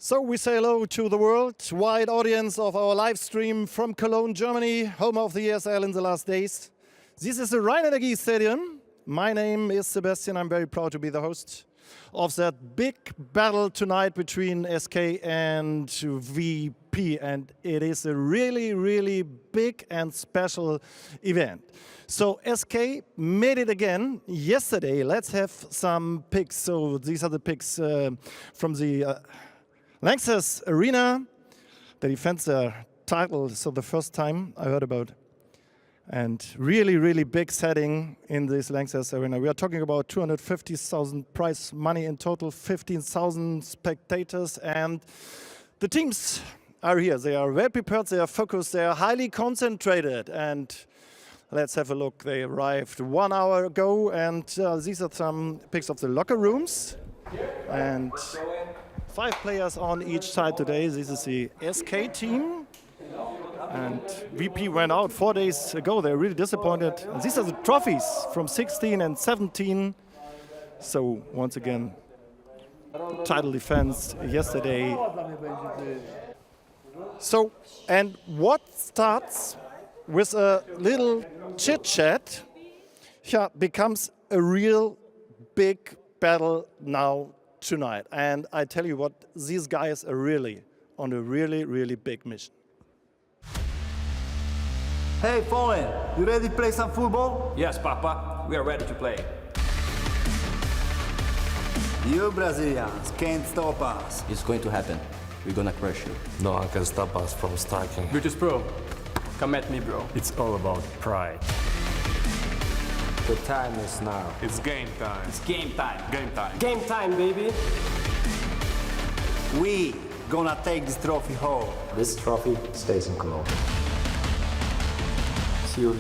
So we say hello to the worldwide audience of our live stream from Cologne, Germany, home of the ESL in the last days. This is the Rhein-Energie Stadium. My name is Sebastian. I'm very proud to be the host of that big battle tonight between SK and VP. And it is a really, really big and special event. So SK made it again yesterday. Let's have some picks. So these are the picks from the Lanxess Arena. They defend their title, so the first time I heard about. And really, really big setting in this Lanxess Arena. We are talking about 250,000 prize money in total, 15,000 spectators, and the teams are here. They are well prepared, they are focused, they are highly concentrated. And let's have a look. They arrived 1 hour ago, and these are some pics of the locker rooms. And 5 players on each side today. This is the SK team. And VP went out 4 days ago. They're really disappointed. And these are the trophies from 16 and 17. So once again, title defense yesterday. So, and what starts with a little chit-chat becomes a real big battle now tonight. And I tell you what, these guys are really on a really, really big mission. Hey, Fallen, you ready to play some football? Yes, Papa, we are ready to play. You Brazilians can't stop us. It's going to happen. We're gonna crush you. No one can stop us from starting. Virtus Pro, come at me, bro. It's all about pride. The time is now. It's game time. It's game time. Game time. Game time, baby. We gonna take this trophy home. This trophy stays in Cologne. See you.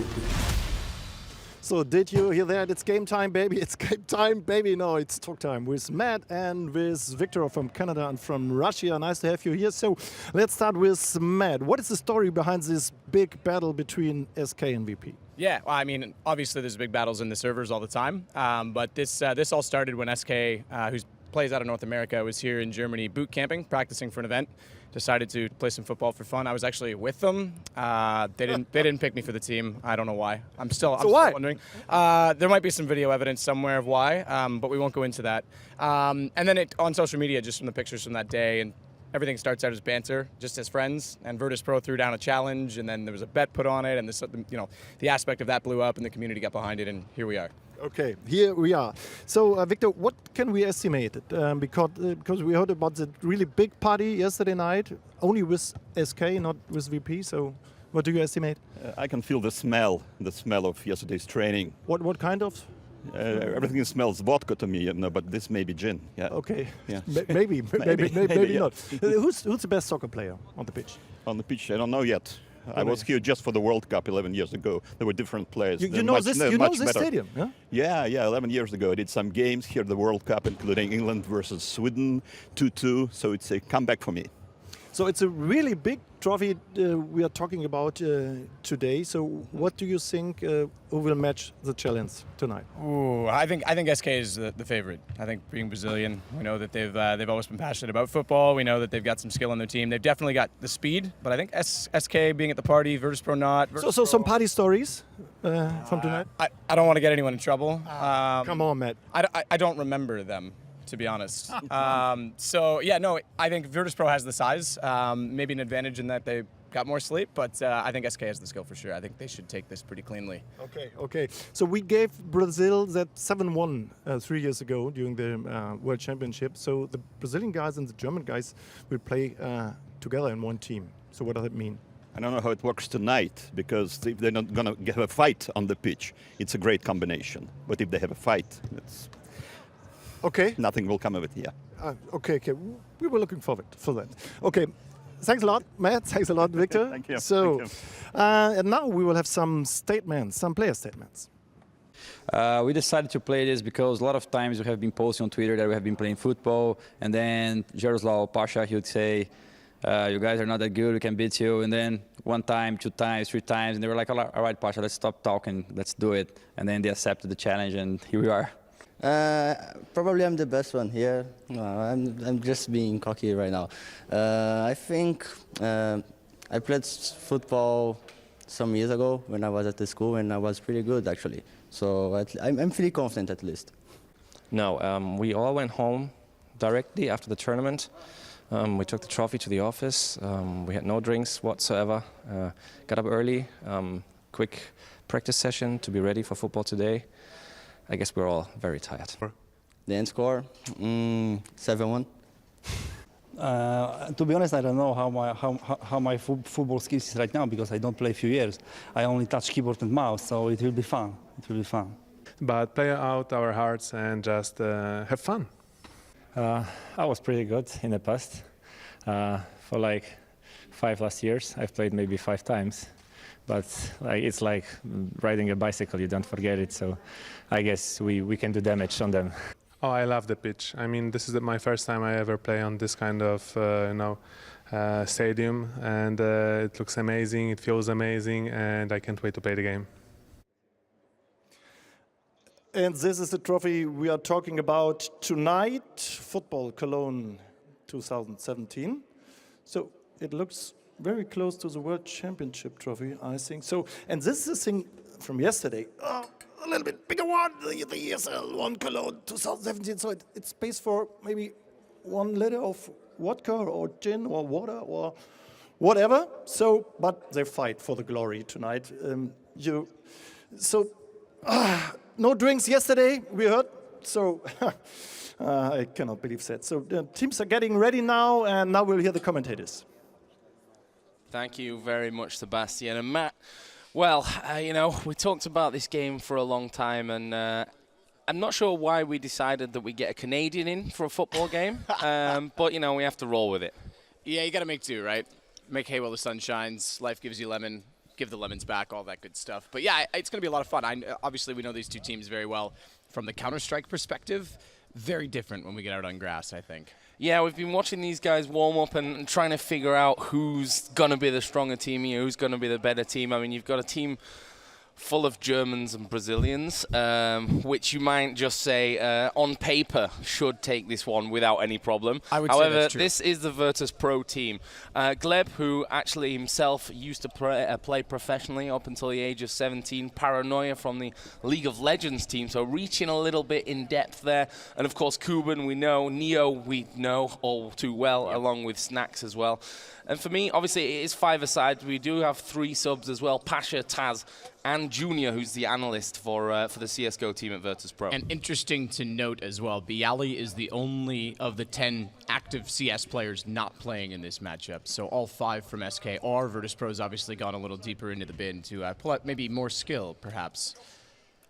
So did you hear that? It's game time, baby. It's game time, baby. No, it's talk time with Matt and with Victor from Canada and from Russia. Nice to have you here. So let's start with Matt. What is the story behind this big battle between SK and VP? Yeah, well, I mean, obviously there's big battles in the servers all the time, but this all started when SK, who plays out of North America, was here in Germany boot camping, practicing for an event. Decided to play some football for fun. I was actually with them. They didn't pick me for the team. I don't know why. I'm still wondering. There might be some video evidence somewhere of why, but we won't go into that. And then on social media, just from the pictures from that day, and everything starts out as banter, just as friends. And Virtus Pro threw down a challenge, and then there was a bet put on it, and this, the aspect of that blew up, and the community got behind it, and here we are. Okay, here we are. So, Victor, what can we estimate? Because we heard about the really big party yesterday night, only with SK, not with VP. So, what do you estimate? I can feel the smell of yesterday's training. What kind of? Everything smells vodka to me, but this may be gin. Yeah. Okay. Yeah. maybe yeah. not. Who's the best soccer player on the pitch? On the pitch, I don't know yet. I was here just for the World Cup 11 years ago. There were different players. You know this stadium, yeah? Yeah, 11 years ago I did some games here at the World Cup, including England versus Sweden, 2-2, so it's a comeback for me. So it's a really big trophy we are talking about today. So what do you think who will match the challenge tonight? Ooh, I think SK is the favorite. I think being Brazilian, we know that they've always been passionate about football. We know that they've got some skill on their team. They've definitely got the speed, but I think SK being at the party, Virtus Pro not. So some party stories from tonight? I don't want to get anyone in trouble. Come on, Matt. I don't remember them, to be honest. So yeah, no, I think Virtus Pro has the size, maybe an advantage in that they got more sleep, but I think SK has the skill for sure. I think they should take this pretty cleanly. Okay. So we gave Brazil that 7-1 3 years ago during the World Championship. So the Brazilian guys and the German guys will play together in one team. So what does that mean? I don't know how it works tonight, because if they're not going to have a fight on the pitch, it's a great combination. But if they have a fight, okay, nothing will come of it, yeah. Okay. We were looking forward for that. Okay. Thanks a lot, Matt. Thanks a lot, Victor. Thank you. So, Thank you. And now we will have some player statements. We decided to play this because a lot of times we have been posting on Twitter that we have been playing football, and then Jaroslav Pasha, he would say, you guys are not that good, we can beat you. And then 1 time, 2 times, 3 times, and they were like, all right, Pasha, let's stop talking, let's do it. And then they accepted the challenge, and here we are. Probably I'm the best one here. No, I'm just being cocky right now. I think I played football some years ago when I was at the school, and I was pretty good actually. So I'm pretty confident at least. No, we all went home directly after the tournament. We took the trophy to the office. We had no drinks whatsoever. Got up early, quick practice session to be ready for football today. I guess we're all very tired. The end score, 7-1. To be honest, I don't know how my football skills is right now because I don't play a few years. I only touch keyboard and mouse, so it will be fun. It will be fun. But play out our hearts and just have fun. I was pretty good in the past. For like 5 last years, I've played maybe 5 times. But it's like riding a bicycle, you don't forget it. So I guess we can do damage on them. Oh, I love the pitch. I mean, this is my first time I ever play on this kind of stadium, and it looks amazing, it feels amazing, and I can't wait to play the game. And this is the trophy we are talking about tonight, Futebol Cologne 2017. So it looks very close to the World Championship trophy, I think. So, and this is the thing from yesterday. A little bit bigger one, the ESL 1 Cologne 2017. So it space for maybe 1 liter of vodka or gin or water or whatever. So, but they fight for the glory tonight. No drinks yesterday, we heard. So I cannot believe that. So the teams are getting ready now, and now we'll hear the commentators. Thank you very much, Sebastian. And Matt, well, we talked about this game for a long time, and I'm not sure why we decided that we get a Canadian in for a football game, but, we have to roll with it. Yeah, you got to make do, right? Make hay while the sun shines. Life gives you lemon. Give the lemons back, all that good stuff. But yeah, it's going to be a lot of fun. Obviously, we know these two teams very well from the Counter-Strike perspective. Very different when we get out on grass, I think. Yeah, we've been watching these guys warm up and trying to figure out who's going to be the stronger team here, who's going to be the better team. I mean, you've got a team full of Germans and Brazilians, which you might just say on paper should take this one without any problem. However, this is the Virtus Pro team. Gleb, who actually himself used to play professionally up until the age of 17. Paranoia from the League of Legends team, so reaching a little bit in depth there. And of course, Kuban we know, Neo we know all too well, along with Snacks as well. And for me, obviously, it is 5-a-side. We do have 3 subs as well, Pasha, Taz, and Junior, who's the analyst for the CSGO team at Virtus Pro. And interesting to note as well, Bialy is the only of the 10 active CS players not playing in this matchup. So all 5 from SK are. Virtus Pro's obviously gone a little deeper into the bin to pull out maybe more skill, perhaps.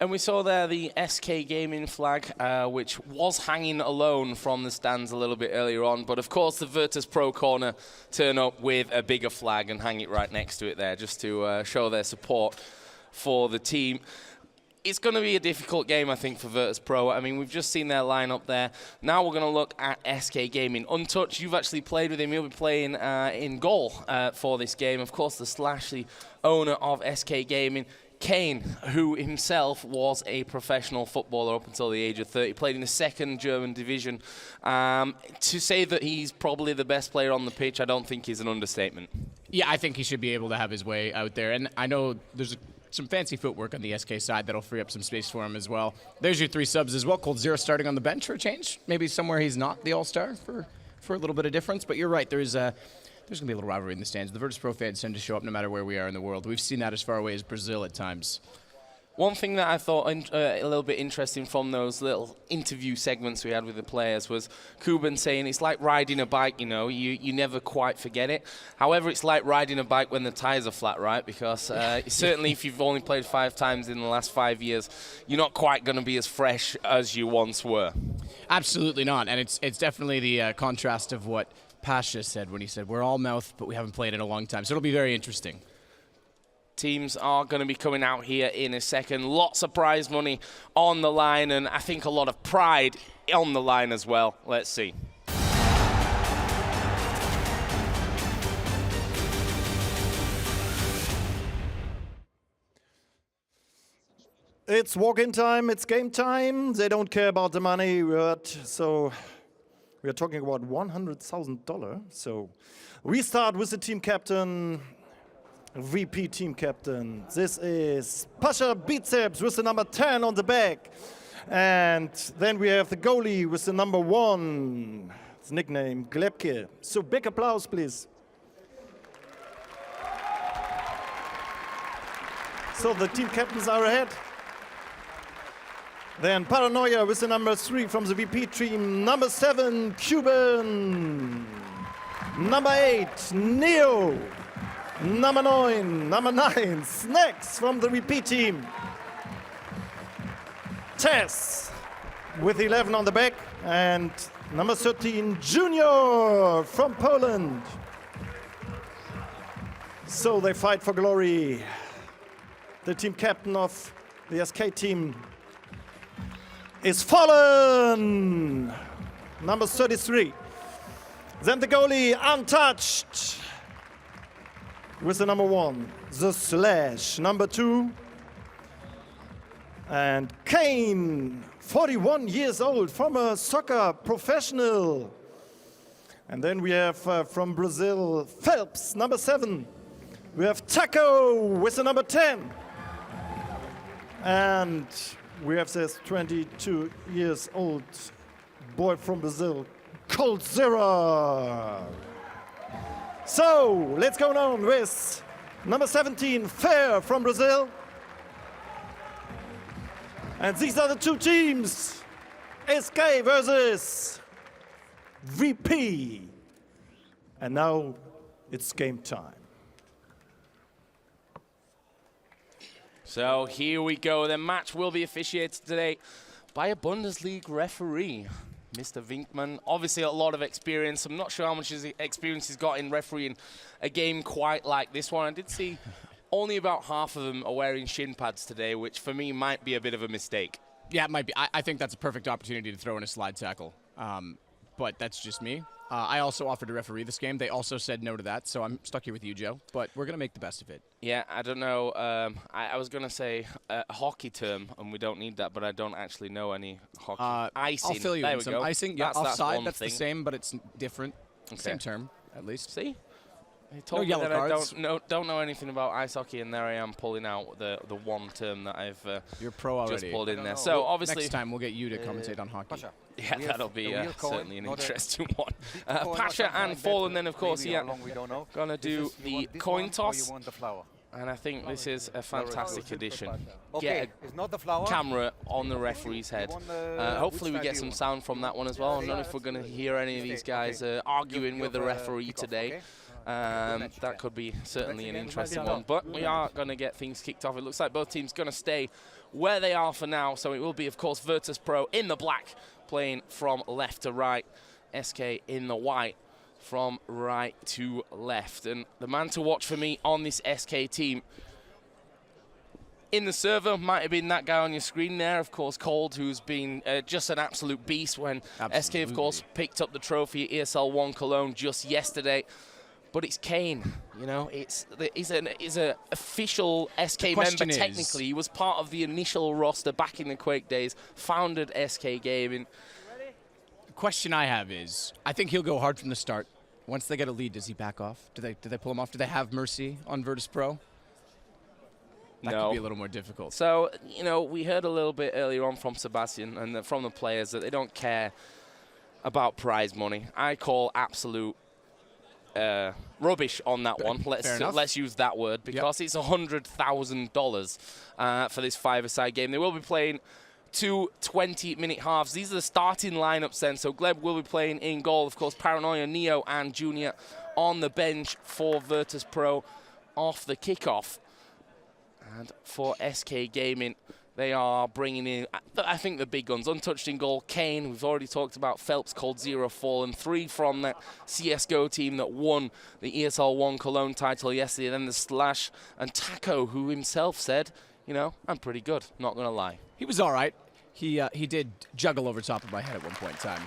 And we saw there the SK Gaming flag, which was hanging alone from the stands a little bit earlier on. But of course, the Virtus Pro corner turn up with a bigger flag and hang it right next to it there, just to show their support for the team. It's going to be a difficult game, I think, for Virtus Pro. I mean, we've just seen their lineup there. Now we're going to look at SK Gaming. Untouched, you've actually played with him. He'll be playing in goal for this game. Of course, the Slash, the owner of SK Gaming. Kane, who himself was a professional footballer up until the age of 30, played in the 2nd German division. To say that he's probably the best player on the pitch, I don't think is an understatement. Yeah, I think he should be able to have his way out there. And I know there's some fancy footwork on the SK side that'll free up some space for him as well. There's your 3 subs as well. Cold Zero starting on the bench for a change. Maybe somewhere he's not the all-star for a little bit of difference. But you're right, there's going to be a little rivalry in the stands. The Virtus Pro fans tend to show up no matter where we are in the world. We've seen that as far away as Brazil at times. One thing that I thought a little bit interesting from those little interview segments we had with the players was Kuban saying it's like riding a bike, you never quite forget it. However, it's like riding a bike when the tires are flat, right? Because certainly if you've only played 5 times in the last 5 years, you're not quite going to be as fresh as you once were. Absolutely not. And it's definitely the contrast of what Pasha said when he said, we're all mouth, but we haven't played in a long time. So it'll be very interesting. Teams are going to be coming out here in a second. Lots of prize money on the line, and I think a lot of pride on the line as well. Let's see. It's walk-in time, it's game time. They don't care about the money. So we are talking about $100,000. So we start with the team captain, VP team captain. This is Pasha Biceps with the number 10 on the back. And then we have the goalie with the number 1. His nickname, Glebke. So big applause, please. So the team captains are ahead. Then Paranoia with the number 3 from the VP team. Number 7, Cuban. Number 8, Neo. Number 9, Snacks from the VP team. Tess with 11 on the back. And number 13, Junior from Poland. So they fight for glory. The team captain of the SK team is fallen. Number 33. Then the goalie, untouched. With the number 1, the Slash. Number 2. And Kane, 41 years old, former soccer professional. And then we have from Brazil, Phelps, number 7. We have Taco with the number 10. And we have this 22 years old boy from Brazil, Coldzera. So let's go on with number 17, Fair from Brazil. And these are the two teams, SK versus VP. And now it's game time. So here we go. The match will be officiated today by a Bundesliga referee, Mr. Winkman. Obviously a lot of experience. I'm not sure how much experience he's got in refereeing a game quite like this one. I did see only about half of them are wearing shin pads today, which for me might be a bit of a mistake. Yeah, it might be. I think that's a perfect opportunity to throw in a slide tackle. But that's just me. I also offered to referee this game. They also said no to that, so I'm stuck here with you, Joe. But we're going to make the best of it. Yeah, I don't know. I was going to say a hockey term, and we don't need that, but I don't actually know any hockey. Icing. I'll fill you in some icing. Yeah, offside, that's the same, but it's different. Okay. Same term, at least. See? He told me that I don't know anything about ice hockey, and there I am pulling out the one term that I've You're pro already. just pulled in there. So obviously next time we'll get you to commentate on hockey. Pasha. Yeah, that'll be certainly an interesting one. Pasha and Fallen then, of course, gonna do the coin toss. And I think this is a fantastic addition. Get a camera on the referee's head. Hopefully we get some sound from that one as well. I don't know if we're going to hear any of these guys arguing with the referee today. That could be certainly an interesting one. But we are going to get things kicked off. It looks like both teams going to stay where they are for now. So it will be, of course, Virtus Pro in the black, playing from left to right. SK in the white, from right to left. And the man to watch for me on this SK team in the server might have been that guy on your screen there, of course, Cold, who's been just an absolute beast when SK, of course, picked up the trophy at ESL 1 Cologne just yesterday. But it's Kane, you know, he's an official SK member technically. He was part of the initial roster back in the Quake days, founded SK Gaming. The question I have is, I think he'll go hard from the start. Once they get a lead, does he back off? Do they pull him off? Do they have mercy on Virtus Pro? That could be a little more difficult. So, you know, we heard a little bit earlier on from Sebastian and from the players that they don't care about prize money. I call absolute rubbish on that one. Let's use that word, because it's $100,000 for this five-a-side game. They will be playing 2 20-minute halves. These are the starting lineups then. So Gleb will be playing in goal. Of course, Paranoia, Neo, and Junior on the bench for Virtus Pro off the kickoff. And for SK Gaming, they are bringing in, I think, the big guns. Untouched in goal, Kane. We've already talked about Phelps, Coldzera, Fallen. 3 from that CSGO team that won the ESL 1 Cologne title yesterday. Then the Slash and Taco, who himself said, you know, I'm pretty good, not going to lie. He was all right. He did juggle over top of my head at one point in time.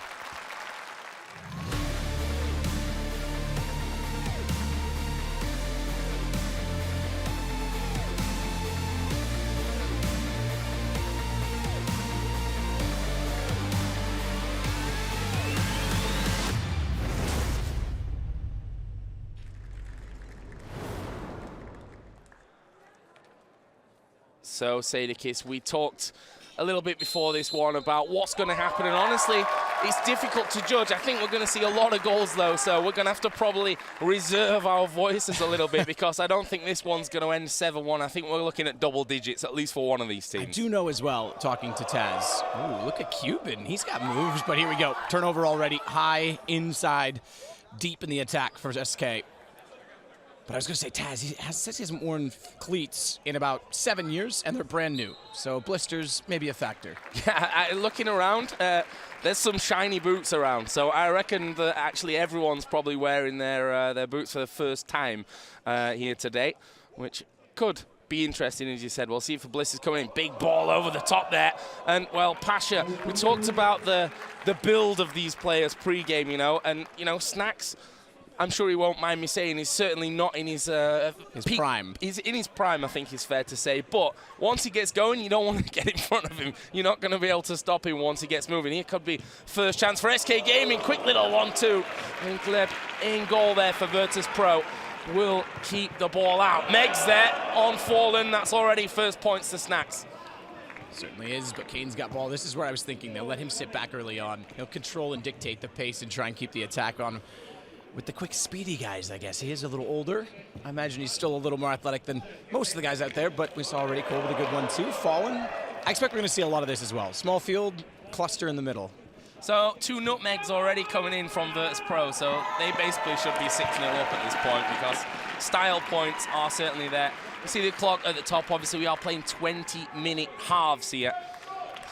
though, Seydikis. We talked a little bit before this one about what's going to happen, and honestly, it's difficult to judge. I think we're going to see a lot of goals, though, so we're going to have to probably reserve our voices a little bit because I don't think this one's going to end 7-1. I think we're looking at double digits, at least for one of these teams. I do know as well, talking to Taz, ooh, look at Cuban. He's got moves, but here we go. Turnover already, high, inside, deep in the attack for SK. But I was going to say, Taz, says he hasn't worn cleats in about 7 years, and they're brand new. So blisters may be a factor. Yeah, looking around, there's some shiny boots around. So I reckon that actually everyone's probably wearing their boots for the first time here today, which could be interesting, as you said. We'll see if the blisters coming in. Big ball over the top there. And, well, Pasha, we talked about the build of these players pre-game, you know, and, you know, Snacks, I'm sure he won't mind me saying he's certainly not in his peak prime. He's in his prime, I think is fair to say. But once he gets going, you don't want to get in front of him. You're not going to be able to stop him once he gets moving. Here could be first chance for SK Gaming. Quick little 1-2. And Gleb in goal there for Virtus Pro. Will keep the ball out. Meg's there on Fallen. That's already first points to Snacks. Certainly is, but Kane's got ball. This is where I was thinking. They'll let him sit back early on. He'll control and dictate the pace and try and keep the attack on with the quick, speedy guys, I guess. He is a little older. I imagine he's still a little more athletic than most of the guys out there, but we saw already Cole with a good one, too. Fallen. I expect we're going to see a lot of this as well. Small field, cluster in the middle. So 2 nutmegs already coming in from Virtus Pro, so they basically should be 6-0 up at this point because style points are certainly there. You see the clock at the top. Obviously, we are playing 20-minute halves here.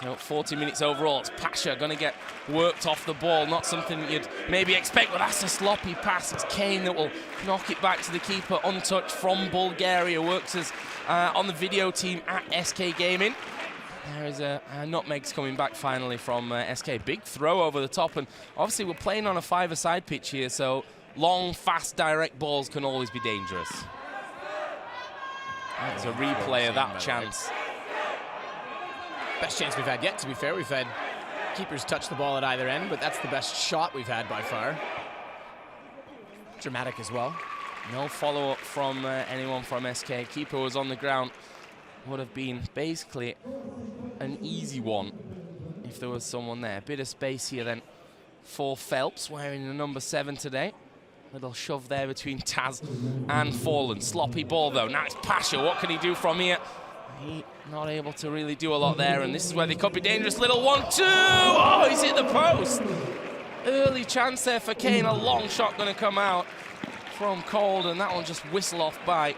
So 40 minutes overall. It's Pasha going to get worked off the ball. Not something you'd maybe expect, but that's a sloppy pass. It's Kane that will knock it back to the keeper, untouched from Bulgaria. Works as on the video team at SK Gaming. There is a nutmegs coming back finally from SK. Big throw over the top, and obviously we're playing on a 5-a-side pitch here, so long, fast, direct balls can always be dangerous. There's a replay of that chance. Best chance we've had yet, to be fair. We've had keepers touch the ball at either end, but that's the best shot we've had by far. Dramatic as well. No follow-up from anyone from SK. Keeper was on the ground. Would have been basically an easy one if there was someone there. Bit of space here then for Phelps, wearing the number 7 today. Little shove there between Taz and Fallen. Sloppy ball though. Now it's Pasha. What can he do from here? He not able to really do a lot there, and this is where they could be dangerous. Little 1-2. Oh, he's hit the post. Early chance there for Kane. A long shot going to come out from Cold, and that one just whistle off by.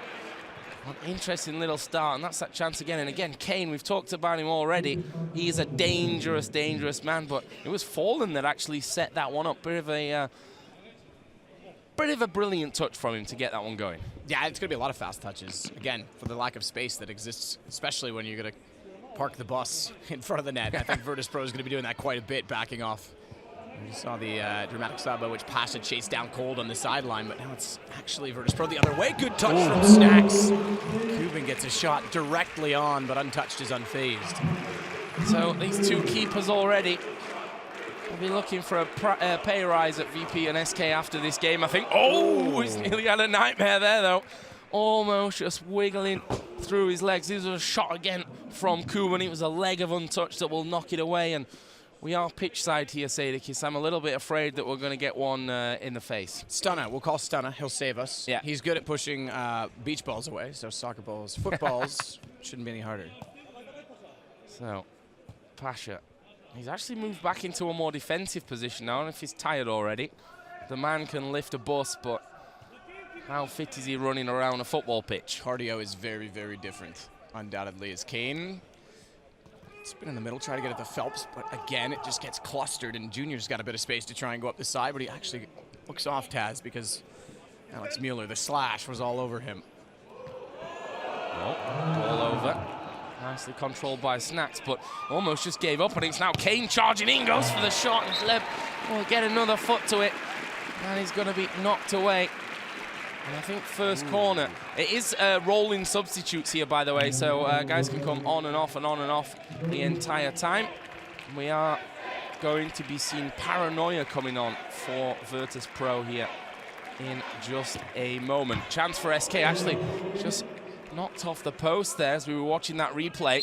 An interesting little start, and that's that chance again. And again, Kane, we've talked about him already. He is a dangerous, dangerous man, but it was Fallen that actually set that one up. Bit of a brilliant touch from him to get that one going. Yeah, it's going to be a lot of fast touches. Again, for the lack of space that exists, especially when you're going to park the bus in front of the net. I think Virtus Pro is going to be doing that quite a bit, backing off. You saw the dramatic style by which Pasha chased down Cold on the sideline, but now it's actually Virtus Pro the other way. Good touch from Snacks. Cuban gets a shot directly on, but untouched is unfazed. So these 2 keepers already will be looking for a pay rise at VP and SK after this game, I think. Oh, he's nearly had a nightmare there, though. Almost just wiggling through his legs. This was a shot again from Kuban. It was a leg of untouched that will knock it away, and we are pitch side here, Seydikis. I'm a little bit afraid that we're going to get one in the face. Stunner. We'll call Stunner. He'll save us. Yeah. He's good at pushing beach balls away, so soccer balls, footballs shouldn't be any harder. So, Pasha. He's actually moved back into a more defensive position now. I don't know if he's tired already. The man can lift a bus, but how fit is he running around a football pitch? Cardio is very, very different, undoubtedly, as Kane. Spin in the middle, try to get at the Phelps, but again, it just gets clustered, and Junior's got a bit of space to try and go up the side, but he actually looks off Taz because Alex Mueller, the slash, was all over him. Oh, ball over. Nicely controlled by Snacks, but almost just gave up, and it's now Kane charging in, goes for the shot, and Gleb will get another foot to it, and he's going to be knocked away. And I think first corner. It is rolling substitutes here, by the way, so guys can come on and off and on and off the entire time. We are going to be seeing Paranoia coming on for Virtus Pro here in just a moment. Chance for SK, actually, just knocked off the post there as we were watching that replay.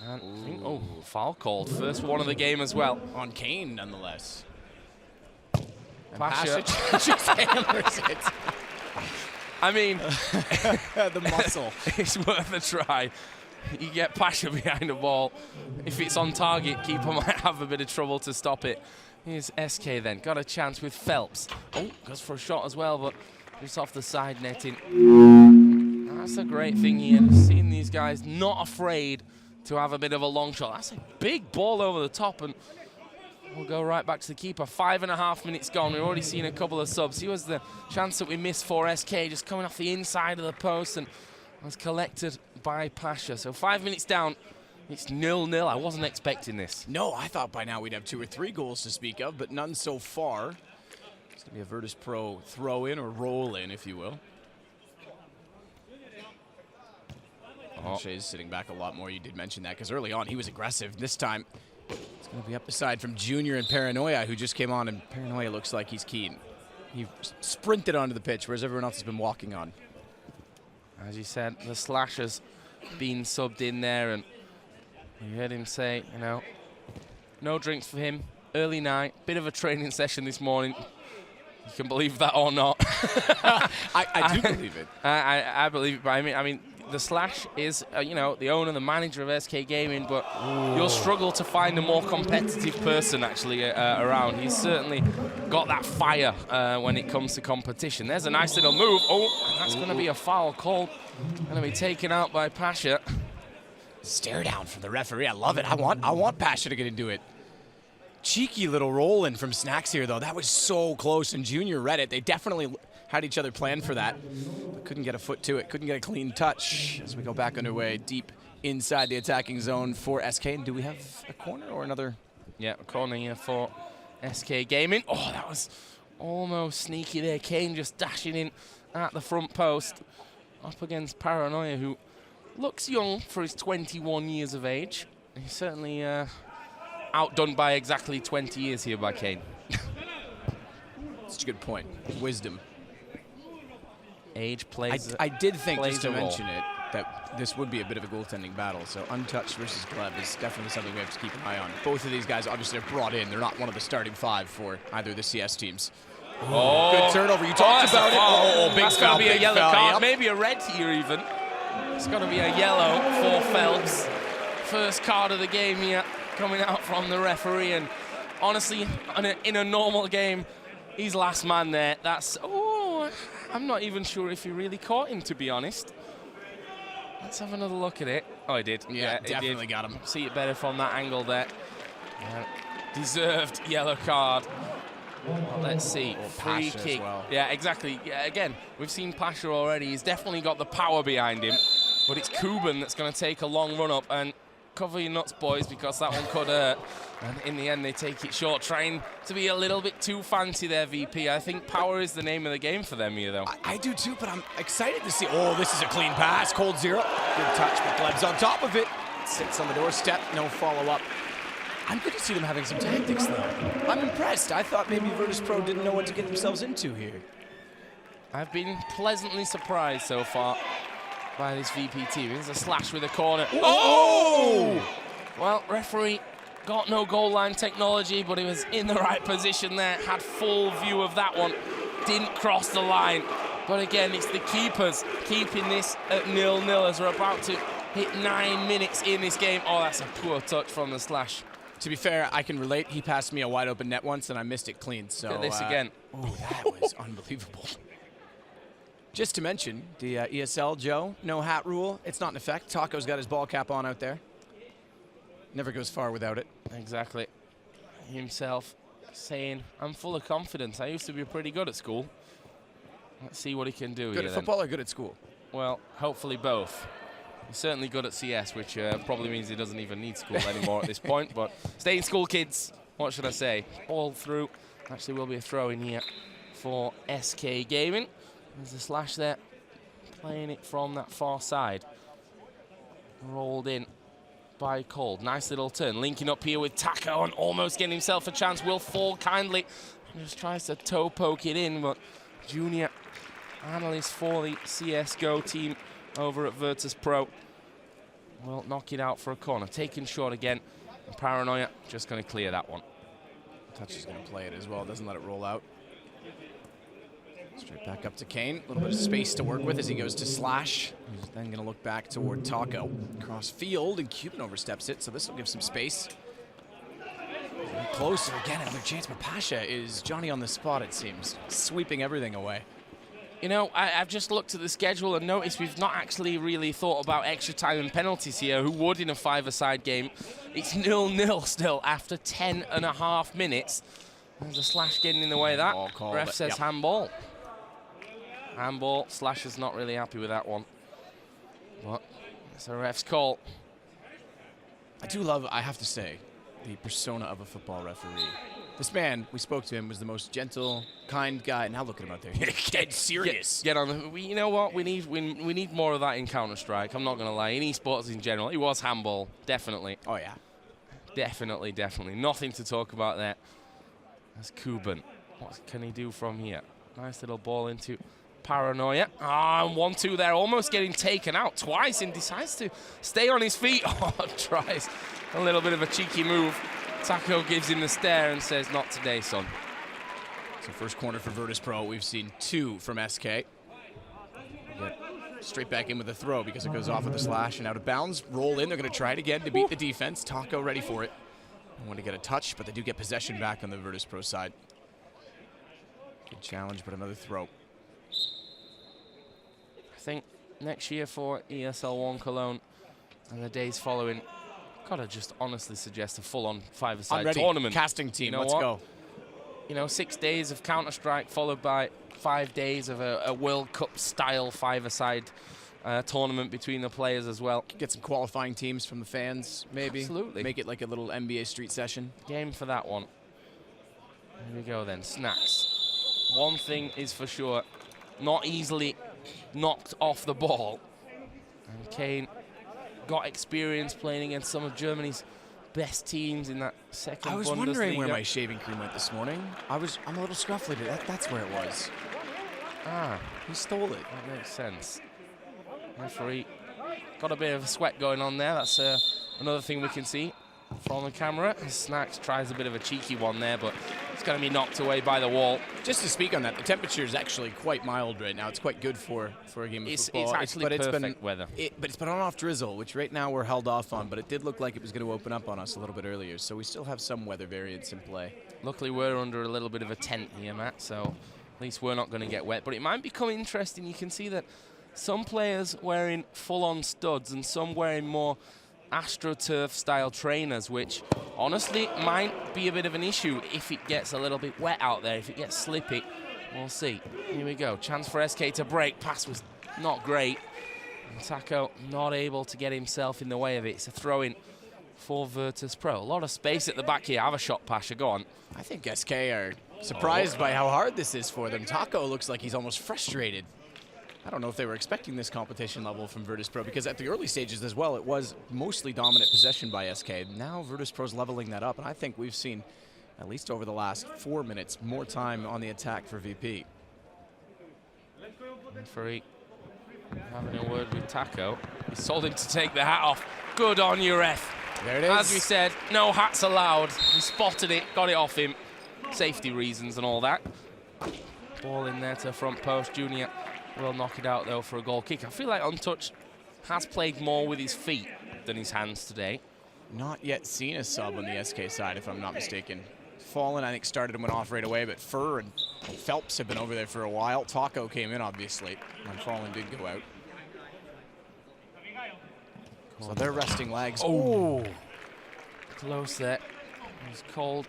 And I think, oh, foul called. First one of the game as well. On Kane, nonetheless. Pasha just hammers it. I mean, the muscle. It's worth a try. You get Pasha behind the ball. If it's on target, keeper might have a bit of trouble to stop it. Here's SK then. Got a chance with Phelps. Oh, goes for a shot as well, but just off the side netting. That's a great thing here. Seeing these guys not afraid to have a bit of a long shot. That's a big ball over the top, and we'll go right back to the keeper. 5.5 minutes gone. We've already seen a couple of subs. Here was the chance that we missed for SK, just coming off the inside of the post and was collected by Pasha. So 5 minutes down. It's 0-0. I wasn't expecting this. No, I thought by now we'd have 2 or 3 goals to speak of, but none so far. It's going to be a Virtus Pro throw-in or roll-in, if you will. Shay's sitting back a lot more. You did mention that, because early on he was aggressive. This time it's going to be up the side from Junior and Paranoia, who just came on, and Paranoia looks like he's keen. He sprinted onto the pitch, whereas everyone else has been walking on. As you said, the Slasher's been subbed in there, and you heard him say, you know, no drinks for him. Early night, bit of a training session this morning. You can believe that or not. I do believe it. I believe it, but I mean, the Slash is, you know, the owner, the manager of SK Gaming, but you'll struggle to find a more competitive person actually around. He's certainly got that fire when it comes to competition. There's a nice little move. Oh, and that's going to be a foul call. Going to be taken out by Pasha. Stare down from the referee. I love it. I want Pasha to get into it. Cheeky little roll in from Snacks here, though. That was so close, and Junior read it. They definitely had each other planned for that, but couldn't get a foot to it, couldn't get a clean touch as we go back underway deep inside the attacking zone for SK. And do we have a corner or another? Yeah, a corner here for SK Gaming. Oh, that was almost sneaky there. Kane just dashing in at the front post up against Paranoia, who looks young for his 21 years of age. He's certainly outdone by exactly 20 years here by Kane. Such a good point. Wisdom. Age plays. I did think, just to mention it, that this would be a bit of a goaltending battle. So untouched versus Gleb is definitely something we have to keep an eye on. Both of these guys obviously are brought in. They're not one of the starting 5 for either of the CS teams. Oh, good turnover. You talked about it. Oh, big that's foul. That's going to be a yellow foul, card. yep. Maybe a red here even. It's going to be a yellow for Phelps. First card of the game here coming out from the referee. And honestly, in a normal game, he's last man there. That's, oh, I'm not even sure if he really caught him, to be honest. Let's have another look at it. Oh, he did. Yeah, definitely got him. See it better from that angle there. Deserved yellow card. Well, let's see. Free kick. Well. Yeah, exactly. Yeah, again, we've seen Pasha already. He's definitely got the power behind him. But it's Kuban that's going to take a long run up. And cover your nuts, boys, because that one could hurt. And in the end, they take it short, trying to be a little bit too fancy there, VP. I think power is the name of the game for them here, though. I do too, but I'm excited to see. Oh, this is a clean pass. Cold zero. Good touch, but Gleb's on top of it. Sits on the doorstep. No follow-up. I'm good to see them having some tactics, though. I'm impressed. I thought maybe Virtus Pro didn't know what to get themselves into here. I've been pleasantly surprised so far by this VP team. There's a slash with a corner. Oh! Well, referee got no goal line technology, but he was in the right position there. Had full view of that one. Didn't cross the line. But again, it's the keepers keeping this at 0-0 as we're about to hit 9 minutes in this game. Oh, that's a poor touch from the slash. To be fair, I can relate. He passed me a wide open net once, and I missed it clean. So look at this again. Oh, that was unbelievable. Just to mention, the ESL, Joe, no hat rule. It's not in effect. Taco's got his ball cap on out there. Never goes far without it. Exactly. Himself saying, I'm full of confidence. I used to be pretty good at school. Let's see what he can do here. Good at football or good at school? Well, hopefully both. He's certainly good at CS, which probably means he doesn't even need school anymore at this point. But stay in school, kids. What should I say? All through. Actually, will be a throw in here for SK Gaming. There's a slash there, playing it from that far side. Rolled in by Cold. Nice little turn. Linking up here with Taco and almost getting himself a chance. Will fall kindly. And just tries to toe poke it in, but Junior, analyst for the CSGO team, over at Virtus Pro will knock it out for a corner. Taking short again. And Paranoia just going to clear that one. Touch is going to play it as well, doesn't let it roll out. Straight back up to Kane. A little bit of space to work with as he goes to Slash. He's then going to look back toward Taco. Cross field, and Cuban oversteps it, so this will give some space. Closer again, another chance, but Pasha is Johnny on the spot, it seems, sweeping everything away. You know, I've just looked at the schedule and noticed we've not actually really thought about extra time and penalties here. Who would in a five-a-side game? It's 0-0 still after 10.5 minutes. There's a Slash getting in the way of that. Ref says handball. Handball. Slash is not really happy with that one. But it's a ref's call. I do love, I have to say, the persona of a football referee. This man, we spoke to him, was the most gentle, kind guy. Now look at him out there. He's dead serious. Get on the, you know what? We need more of that in Counter-Strike. I'm not going to lie. In esports in general, it was handball. Definitely. Oh, yeah. Definitely, definitely. Nothing to talk about there. That's Cuban. What can he do from here? Nice little ball into Paranoia. Ah, and 1-2 there. Almost getting taken out twice and decides to stay on his feet. Oh, tries a little bit of a cheeky move. Taco gives him the stare and says, not today, son. So first corner for Virtus Pro. We've seen 2 from SK. Get straight back in with a throw because it goes off with a Slash and out of bounds. Roll in. They're going to try it again to beat the defense. Taco ready for it. They want to get a touch, but they do get possession back on the Virtus Pro side. Good challenge, but another throw. I think next year for ESL 1 Cologne and the days following, gotta just honestly suggest a full-on five-a-side tournament. Casting team, you know let's go. You know, 6 days of Counter-Strike followed by 5 days of a World Cup-style five-a-side tournament between the players as well. Get some qualifying teams from the fans, maybe. Absolutely. Make it like a little NBA street session. Game for that one. Here we go then, Snacks. One thing is for sure, not easily knocked off the ball. And Kane got experience playing against some of Germany's best teams in that second Bundesliga. I was wondering where my shaving cream went this morning. I'm a little scruffly. That's where it was. Ah, he stole it. That makes sense. Referee got a bit of a sweat going on there. That's another thing we can see from the camera. Snacks tries a bit of a cheeky one there, but it's going to be knocked away by the wall. Just to speak on that, the temperature is actually quite mild right now. It's quite good for a game of football. It's actually perfect weather. But it's been on-off drizzle, which right now we're held off on, but it did look like it was going to open up on us a little bit earlier, so we still have some weather variance in play. Luckily, we're under a little bit of a tent here, Matt, so at least we're not going to get wet. But it might become interesting. You can see that some players wearing full-on studs and some wearing more AstroTurf-style trainers, which honestly might be a bit of an issue if it gets a little bit wet out there, if it gets slippy. We'll see. Here we go. Chance for SK to break. Pass was not great. And Taco not able to get himself in the way of it. It's a throw-in for Virtus Pro. A lot of space at the back here. Have a shot, Pasha. Go on. I think SK are surprised by how hard this is for them. Taco looks like he's almost frustrated. I don't know if they were expecting this competition level from Virtus Pro, because at the early stages as well, it was mostly dominant possession by SK. Now Virtus Pro's leveling that up, and I think we've seen, at least over the last 4 minutes, more time on the attack for VP. Referee having a word with Taco. He's told him to take the hat off. Good on you, ref. There it is. As we said, no hats allowed. He spotted it, got it off him. Safety reasons and all that. Ball in there to front post. Junior will knock it out, though, for a goal kick. I feel like Untouched has played more with his feet than his hands today. Not yet seen a sub on the SK side, if I'm not mistaken. Fallen, I think, started and went off right away, but Fur and Phelps have been over there for a while. Taco came in, obviously, when Fallen did go out. So they're resting legs. Oh! Close there. It was cold.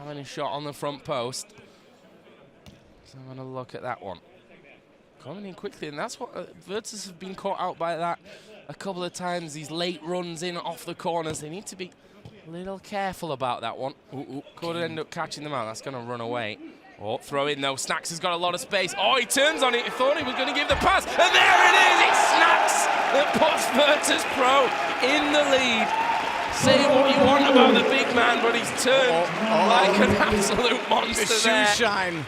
Having a shot on the front post. So I'm going to look at that one. Coming in quickly, and that's what Virtus have been caught out by that a couple of times. These late runs in off the corners. They need to be a little careful about that one. Could end up catching them out. That's going to run away. Oh, throw in though. Snacks has got a lot of space. Oh, he turns on it. He thought he was going to give the pass, and there it is. It's Snacks that puts Virtus Pro in the lead. Say what you want about the big man, but he's turned like an absolute monster the there. shoe shine.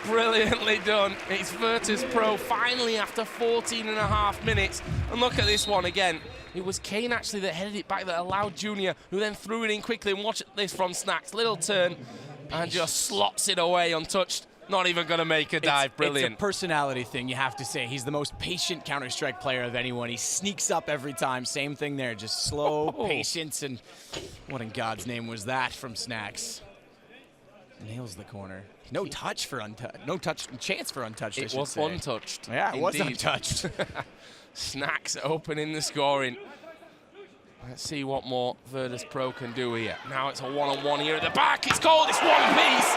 Brilliantly done. It's Virtus Pro finally after 14.5 minutes. And look at this one again. It was Kane actually that headed it back that allowed Junior, who then threw it in quickly. And watch this from Snacks. Little turn and just slots it away untouched. Not even going to make a dive. Brilliant. It's a personality thing, you have to say. He's the most patient Counter-Strike player of anyone. He sneaks up every time. Same thing there. Just slow, patience, and what in God's name was that from Snacks? Nails the corner. No touch for untouched. No touch chance for untouched. It was untouched. Yeah, it was Indeed. untouched. Snacks opening the scoring. Let's see what more Virtus Pro can do here. Now it's a one-on-one here at the back. It's called. It's one piece.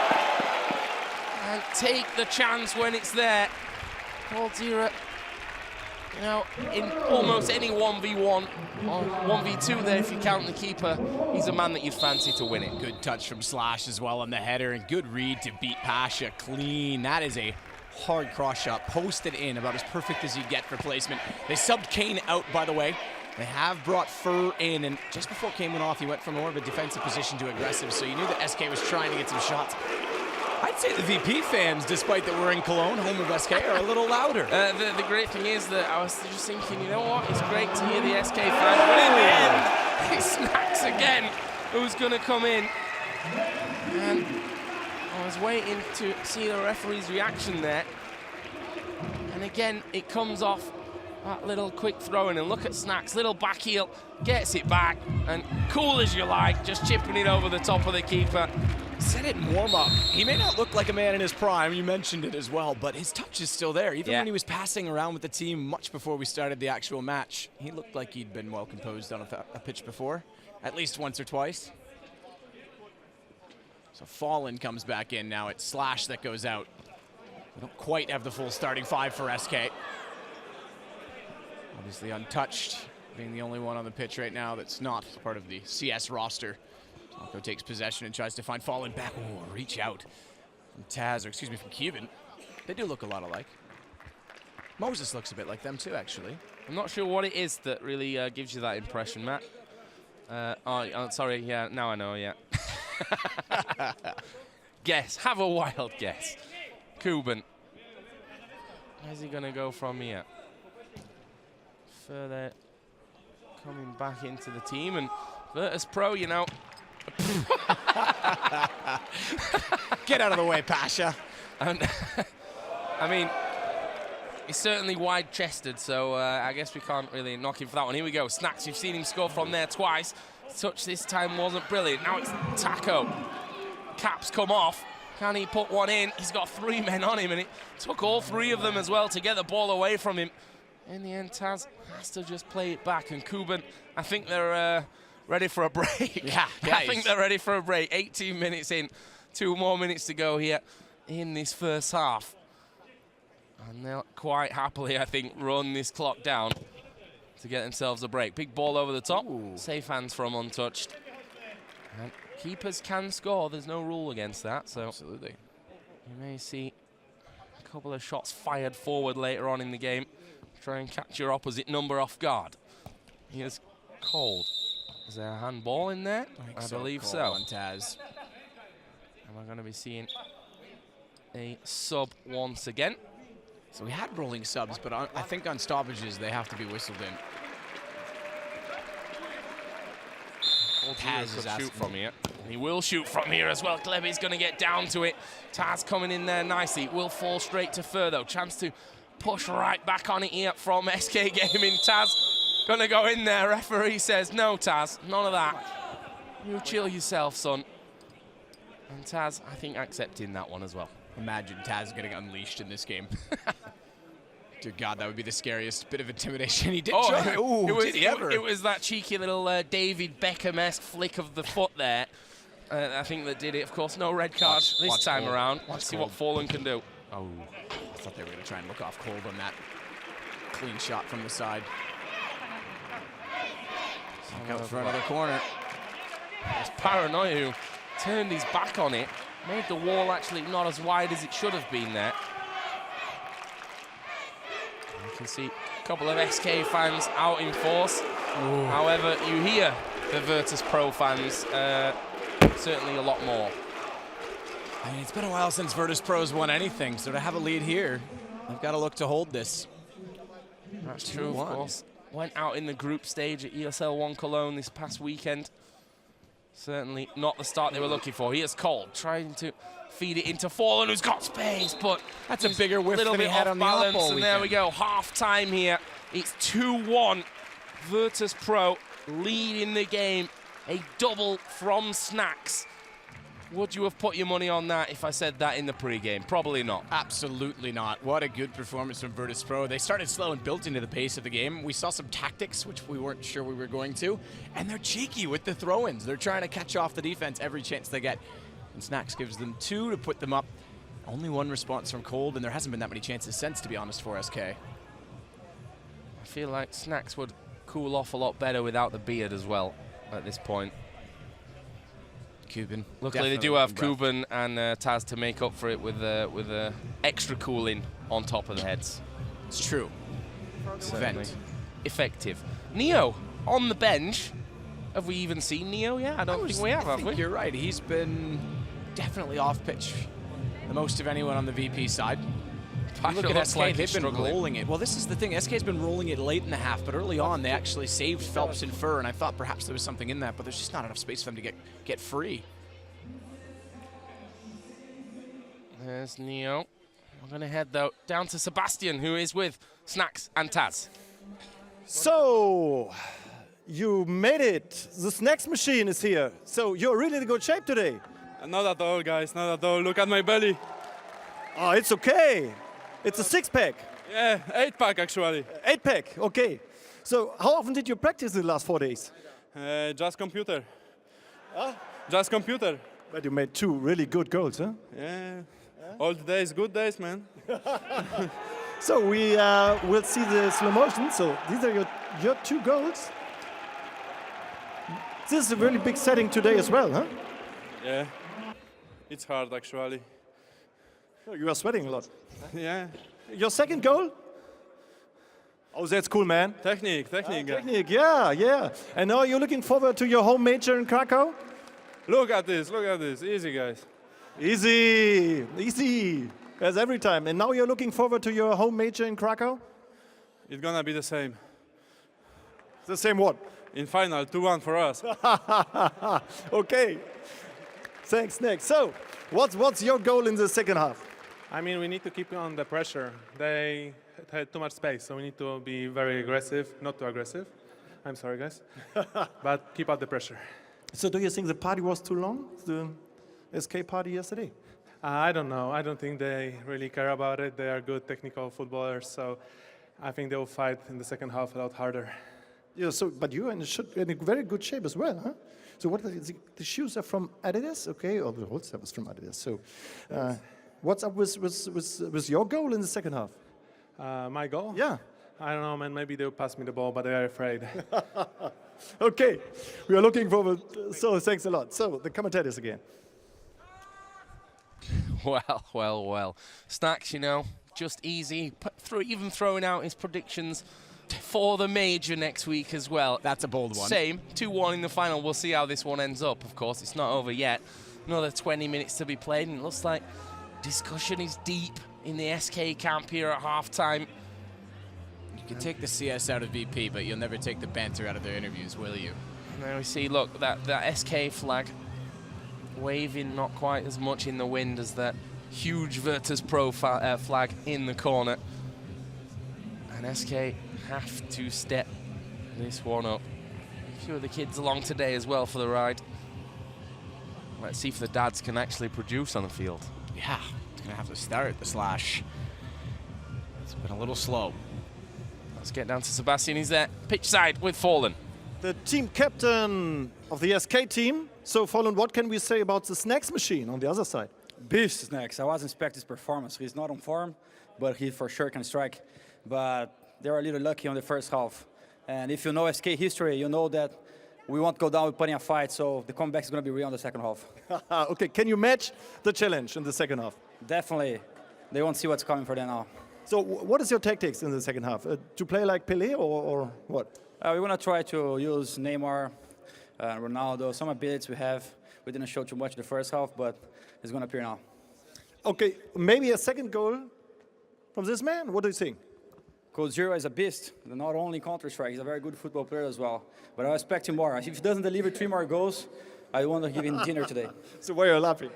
And take the chance when it's there. Paul Tira, you know, in almost any 1v1 or 1v2 there, if you count the keeper, he's a man that you'd fancy to win it. Good touch from Slash as well on the header, and good read to beat Pasha clean. That is a hard cross shot, posted in, about as perfect as you get for placement. They subbed Kane out, by the way. They have brought Fur in, and just before Kane went off, he went from more of a defensive position to aggressive, so you knew that SK was trying to get some shots. I'd say the VP fans, despite that we're in Cologne, home of SK, are a little louder. The great thing is that I was just thinking, you know what, it's great to hear the SK fans, but in the end, it's Snacks again who's going to come in. And I was waiting to see the referee's reaction there. And again, it comes off that little quick throw-in, and look at Snacks, little back heel, gets it back, and cool as you like, just chipping it over the top of the keeper. Said it in warm-up. He may not look like a man in his prime, you mentioned it as well, but his touch is still there. Even when he was passing around with the team much before we started the actual match, he looked like he'd been well composed on a pitch before, at least once or twice. So Fallen comes back in now. It's Slash that goes out. We don't quite have the full starting five for SK. Obviously untouched, being the only one on the pitch right now that's not part of the CS roster. Falco takes possession and tries to find Fallen back. Oh, reach out from Taz, or excuse me, from Cuban. They do look a lot alike. Moses looks a bit like them too, actually. I'm not sure what it is that really gives you that impression, Matt. Oh, sorry, yeah, now I know, yeah. Guess, have a wild guess. Cuban. Where's he gonna go from here? Further coming back into the team, and Virtus Pro, you know. Get out of the way, Pasha. And I mean, he's certainly wide-chested, so I guess we can't really knock him for that one. Here we go, Snacks. You've seen him score from there twice. Touch this time wasn't brilliant. Now it's Taco. Caps come off. Can he put one in? He's got three men on him, and it took all three of them as well to get the ball away from him. In the end, Taz has to just play it back, and Cuban, I think they're ready for a break. Yeah, I think they're ready for a break. 18 minutes in, 2 more minutes to go here in this first half. And they'll quite happily, I think, run this clock down to get themselves a break. Big ball over the top. Ooh. Safe hands from untouched. And keepers can score. There's no rule against that. So absolutely. You may see a couple of shots fired forward later on in the game. Try and catch your opposite number off guard. Here's Cold. Is there a handball in there? I believe so. On Taz. And we're going to be seeing a sub once again. So we had rolling subs, but I think on stoppages they have to be whistled in. Taz is shoot from here. He will shoot from here as well. Kleby's going to get down to it. Taz coming in there nicely. Will fall straight to Fur though. Chance to push right back on it here from SK Gaming. Taz going to go in there. Referee says, no, Taz, none of that. You chill yourself, son. And Taz, I think, accepting that one as well. Imagine Taz getting unleashed in this game. Dear God, that would be the scariest bit of intimidation. He did try. Ooh, did he ever? It was that cheeky little David Beckham-esque flick of the foot there. I think that did it. Of course, no red card this time around. Let's see what Fallen can do. Oh, I thought they were going to try and look off Cold on that clean shot from the side. Look out for another corner. It's Paranoia who turned his back on it. Made the wall actually not as wide as it should have been there. You can see a couple of SK fans out in force. Ooh. However, you hear the Virtus Pro fans certainly a lot more. I mean, it's been a while since Virtus Pro's won anything, so to have a lead here, they've got to look to hold this. That's true, of course. Went out in the group stage at ESL 1 Cologne this past weekend. Certainly not the start they were looking for. Here's Cole trying to feed it into Fallen, who's got space, but that's a bigger whiff than he had on the balance. Oppo And there we weekend. go, half time here. It's 2-1. Virtus Pro leading the game. A double from Snacks. Would you have put your money on that if I said that in the pre-game? Probably not. Absolutely not. What a good performance from Virtus Pro. They started slow and built into the pace of the game. We saw some tactics, which we weren't sure we were going to, and they're cheeky with the throw-ins. They're trying to catch off the defense every chance they get, and Snacks gives them 2 to put them up. Only 1 response from Cold, and there hasn't been that many chances since, to be honest, for SK. I feel like Snacks would cool off a lot better without the beard as well at this point. Cuban. Luckily, they do have Kuban and Taz to make up for it with extra cooling on top of the heads. It's true. Certainly. Effective. Neo on the bench. Have we even seen Neo yet? I don't think we have we? You're right. He's been definitely off pitch the most of anyone on the VP side. Look at SK, like they've been struggling. rolling it. Well, this is the thing. SK's been rolling it late in the half, but early on they actually saved Phelps and Fur, and I thought perhaps there was something in that, but there's just not enough space for them to get free. There's Neo. We're going to head, though, down to Sebastian, who is with Snacks and Taz. So, you made it. The Snacks machine is here. So, you're really in good shape today. Not at all, guys. Not at all. Look at my belly. Oh, it's okay. It's a 6-pack. Yeah, 8-pack actually. 8-pack, okay. So how often did you practice in the last 4 days? Just computer. Just computer. But you made 2 really good goals, huh? Yeah. Old days, good days, man. So we will see the slow motion. So these are your 2 goals. This is a really big setting today as well, huh? Yeah. It's hard actually. Oh, you are sweating a lot. Yeah. Your second goal? Oh, that's cool, man. Technique. Technique, yeah. And now you're looking forward to your home major in Krakow? Look at this. Easy, guys. Easy. As every time. And now you're looking forward to your home major in Krakow? It's gonna be the same. The same what? In final, 2-1 for us. Okay. Thanks, Nick. So, what's your goal in the second half? I mean, we need to keep on the pressure. They had too much space, so we need to be very aggressive, not too aggressive. I'm sorry, guys. But keep out the pressure. So do you think the party was too long, the SK party yesterday? I don't know. I don't think they really care about it. They are good technical footballers, so I think they will fight in the second half a lot harder. Yeah, but you're in a very good shape as well, huh? So what the shoes are from Adidas, okay? Or the whole stuff is from Adidas. So what's up with your goal in the second half? My goal? Yeah. I don't know, man. Maybe they'll pass me the ball, but they are afraid. Okay. We are looking forward. So thanks a lot. So the commentators again. Well. Snacks, just easy. Even throwing out his predictions for the major next week as well. That's a bold one. Same, 2-1 in the final. We'll see how this one ends up, of course. It's not over yet. Another 20 minutes to be played, and it looks like discussion is deep in the SK camp here at halftime. You can take the CS out of VP, but you'll never take the banter out of their interviews, will you? And there we see, look, that SK flag waving not quite as much in the wind as that huge Virtus Pro flag in the corner. And SK have to step this one up. A few of the kids along today as well for the ride. Let's see if the dads can actually produce on the field. Yeah, it's going to have to start the slash. It's been a little slow. Let's get down to Sebastian. He's there, pitch side with Fallen. The team captain of the SK team. So, Fallen, what can we say about the Snacks machine on the other side? Beast Snacks. I wasn't expecting his performance. He's not on form, but he for sure can strike. But they were a little lucky on the first half. And if you know SK history, you know that we won't go down with putting a fight, so the comeback is going to be real in the second half. Okay, can you match the challenge in the second half? Definitely. They won't see what's coming for them now. So what is your tactics in the second half? To play like Pelé or what? We're going to try to use Neymar, Ronaldo, some abilities we have. We didn't show too much the first half, but it's going to appear now. Okay, maybe a second goal from this man. What do you think? Coach Zero is a beast. Not only Counter-Strike, he's a very good football player as well. But I expect him more. If he doesn't deliver 3 more goals, I want to give him dinner today. So why are you laughing?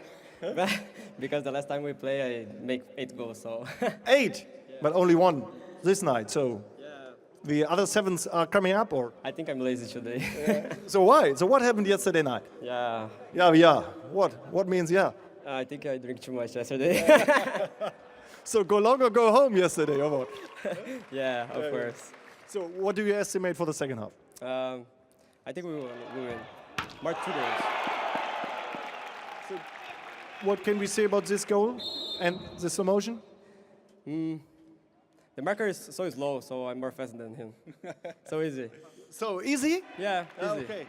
Because the last time we play, I make 8 goals. So 8, but only 1 this night. So the other 7s are coming up, or? I think I'm lazy today. So why? So what happened yesterday night? Yeah. Yeah. What means yeah? I think I drank too much yesterday. So go long or go home yesterday, or what? Yeah, of course. So what do you estimate for the second half? I think we will win. Mark 2 goals. So what can we say about this goal and the slow motion? The marker is so slow, so I'm more fast than him. So easy. So easy? Yeah, easy. Okay.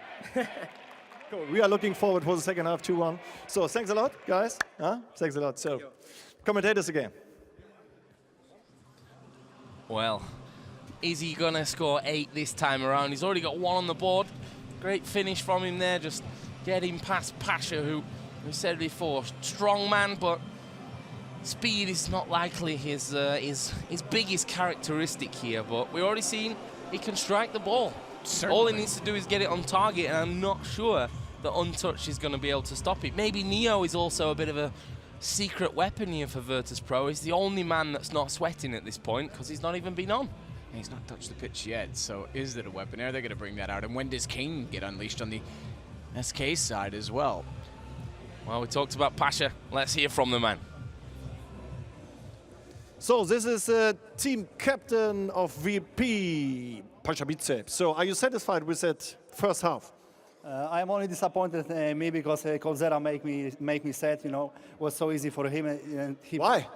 Cool. We are looking forward for the second half, 2-1. So thanks a lot, guys. Thanks a lot. So, commentators again. Well, is he going to score 8 this time around? He's already got 1 on the board. Great finish from him there, just getting past Pasha, who we said before, strong man, but speed is not likely his biggest characteristic here. But we've already seen he can strike the ball. Certainly. All he needs to do is get it on target, and I'm not sure that Untouched is going to be able to stop it. Maybe Neo is also a bit of a secret weapon here for Virtus.pro. He's the only man that's not sweating at this point because he's not even been on. He's not touched the pitch yet, so is it a weapon? Are they going to bring that out? And when does Kane get unleashed on the SK side as well? Well, we talked about Pasha. Let's hear from the man. So this is team captain of VP, Pasha Biceps. So are you satisfied with that first half? I'm only disappointed me because Colzera make me sad. It was so easy for him. And Why?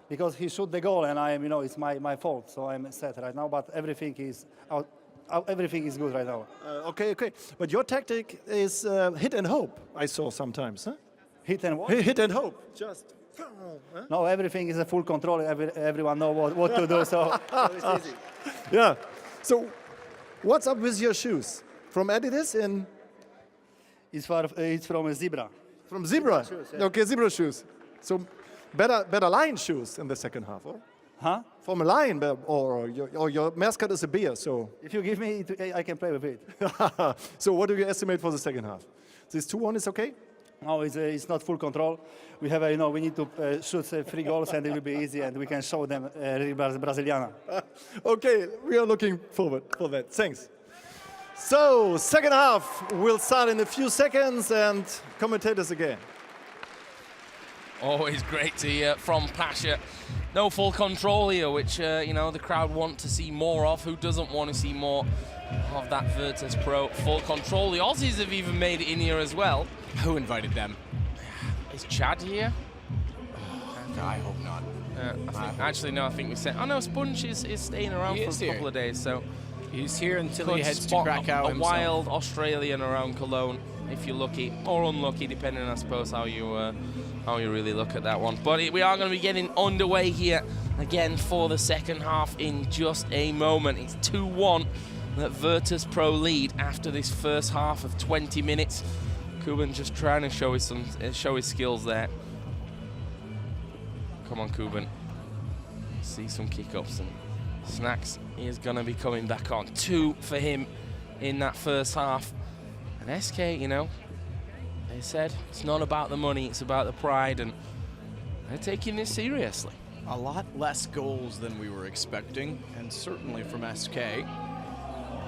Because he shot the goal, and it's my fault. So I'm sad right now. But everything is good right now. Okay. But your tactic is hit and hope. I saw sometimes. Huh? Hit and what? Hit and hope. Just. No, everything is a full control. Everyone know what to do. So it's easy. Yeah. So, what's up with your shoes? From Adidas and? It's from Zebra. From Zebra? Shoes, yeah. Okay, Zebra shoes. So, better Lion shoes in the second half, or? Huh? From a Lion, or your mascot is a bear, so. If you give me it, I can play with it. So, what do you estimate for the second half? This 2-1 is okay? No, it's not full control. We have, we need to shoot 3 goals, and it will be easy, and we can show them Brasiliana. Okay, we are looking forward for that. Thanks. So, second half will start in a few seconds, and commentators again. Always great to hear from Pasha. No full control here, which the crowd want to see more of. Who doesn't want to see more of that Virtus.pro full control? The Aussies have even made it in here as well. Who invited them? Is Chad here? I hope not. I think we said. Oh no, Sponge is staying around for a couple of days, so he's here until he could heads to spot Krakow a himself. wild Australian around Cologne, if you're lucky or unlucky, depending, I suppose, how you really look at that one. But we are going to be getting underway here again for the second half in just a moment. It's 2-1 that Virtus.pro lead after this first half of 20 minutes. Kuban just trying to show his skills there. Come on, Kuban. See some kick-ups, and Snacks is going to be coming back on. 2 for him in that first half. And SK, they said it's not about the money, it's about the pride, and they're taking this seriously. A lot less goals than we were expecting, and certainly from SK.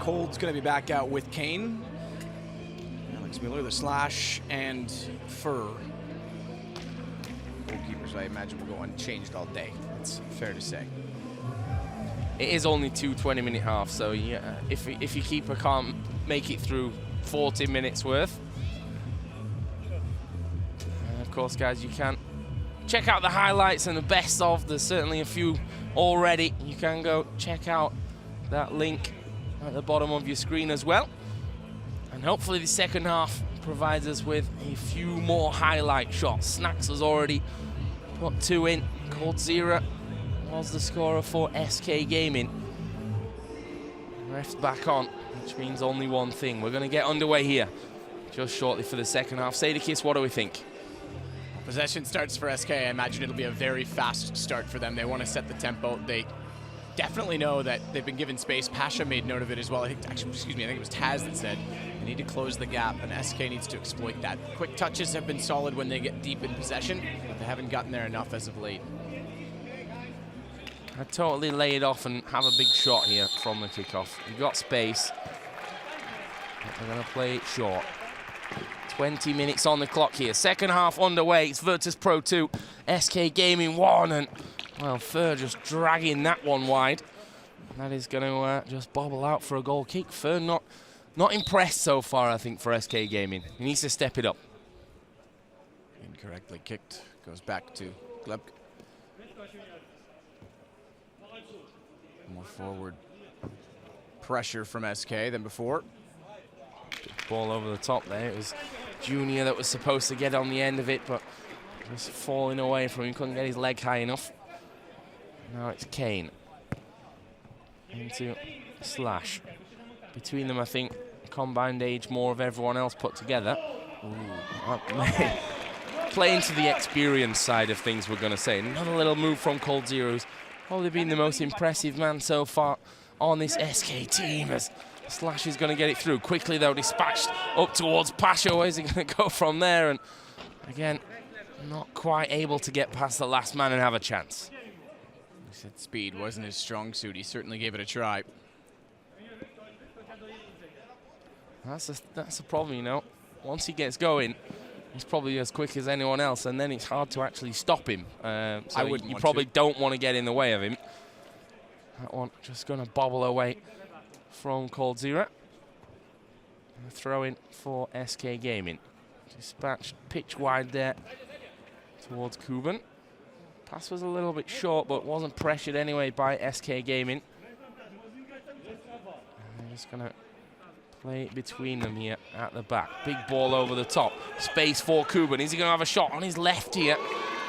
Cold's going to be back out with Kane. Alex Miller, the Slash, and Fur. Goalkeepers, I imagine, will go unchanged all day. That's fair to say. It is only 2 20-minute halves, so yeah, if your keeper can't make it through 40 minutes worth. And of course, guys, you can check out the highlights and the best of. There's certainly a few already. You can go check out that link at the bottom of your screen as well. And hopefully the second half provides us with a few more highlight shots. Snacks has already put 2 in. Coldzera was the scorer for SK Gaming. Ref's back on, which means only one thing. We're going to get underway here just shortly for the second half. Sadikis, what do we think? Possession starts for SK. I imagine it'll be a very fast start for them. They want to set the tempo. They definitely know that they've been given space. Pasha made note of it as well. Actually, excuse me, I think it was Taz that said they need to close the gap, and SK needs to exploit that. Quick touches have been solid when they get deep in possession, but they haven't gotten there enough as of late. I totally lay it off and have a big shot here from the kickoff. You've got space. But they're going to play it short. 20 minutes on the clock here. Second half underway. It's Virtus Pro 2, SK Gaming 1, and well, Fer just dragging that one wide. That is going to just bobble out for a goal kick. Fer not impressed so far, I think, for SK Gaming. He needs to step it up. Incorrectly kicked. Goes back to Gleb. More forward pressure from SK than before. Ball over the top there. It was Junior that was supposed to get on the end of it, but just falling away from him. Couldn't get his leg high enough. Now it's Kane. Into Slash. Between them, I think, combined age more of everyone else put together. Play into the experience side of things, we're going to say. Another little move from Cold Zero's probably been the most impressive man so far on this SK team, as Slash is going to get it through. Quickly, though, dispatched up towards Pasha. Where's he going to go from there? And again, not quite able to get past the last man and have a chance. He said speed wasn't his strong suit. He certainly gave it a try. That's a problem, you know. Once he gets going, he's probably as quick as anyone else, and then it's hard to actually stop him. So you probably don't want to get in the way of him. That one just going to bobble away from Cold Zero. A throw in for SK Gaming. Dispatched pitch wide there towards Kuban. Pass was a little bit short, but wasn't pressured anyway by SK Gaming. And they're just going to play it between them here at the back. Big ball over the top. Space for Kuban. Is he going to have a shot on his left here?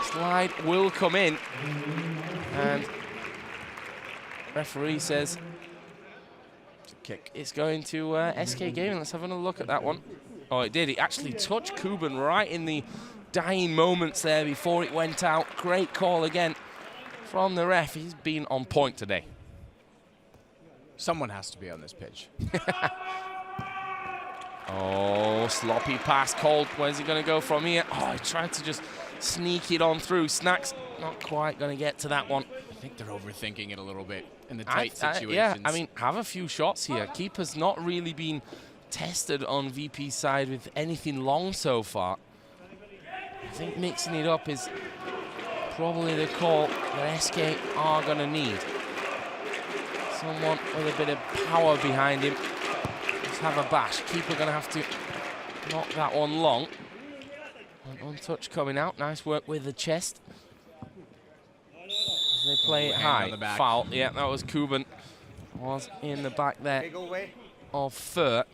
Slide will come in. And referee says it's a kick. It's going to SK Gaming. Let's have another look at that one. Oh, it did. It actually touched Kuban right in the dying moments there before it went out. Great call again from the ref. He's been on point today. Someone has to be on this pitch. Oh, sloppy pass, Cold. Where's he going to go from here? Oh, he tried to just sneak it on through. Snacks not quite going to get to that one. I think they're overthinking it a little bit in the tight situations. Yeah, I mean, have a few shots here. Keeper's not really been tested on VP's side with anything long so far. I think mixing it up is probably the call that SK are going to need. Someone with a bit of power behind him. Just have a bash. Keeper going to have to knock that one long. An untouched coming out. Nice work with the chest. As they play it high. Foul. Yeah, that was Kuban. Was in the back there of Fer.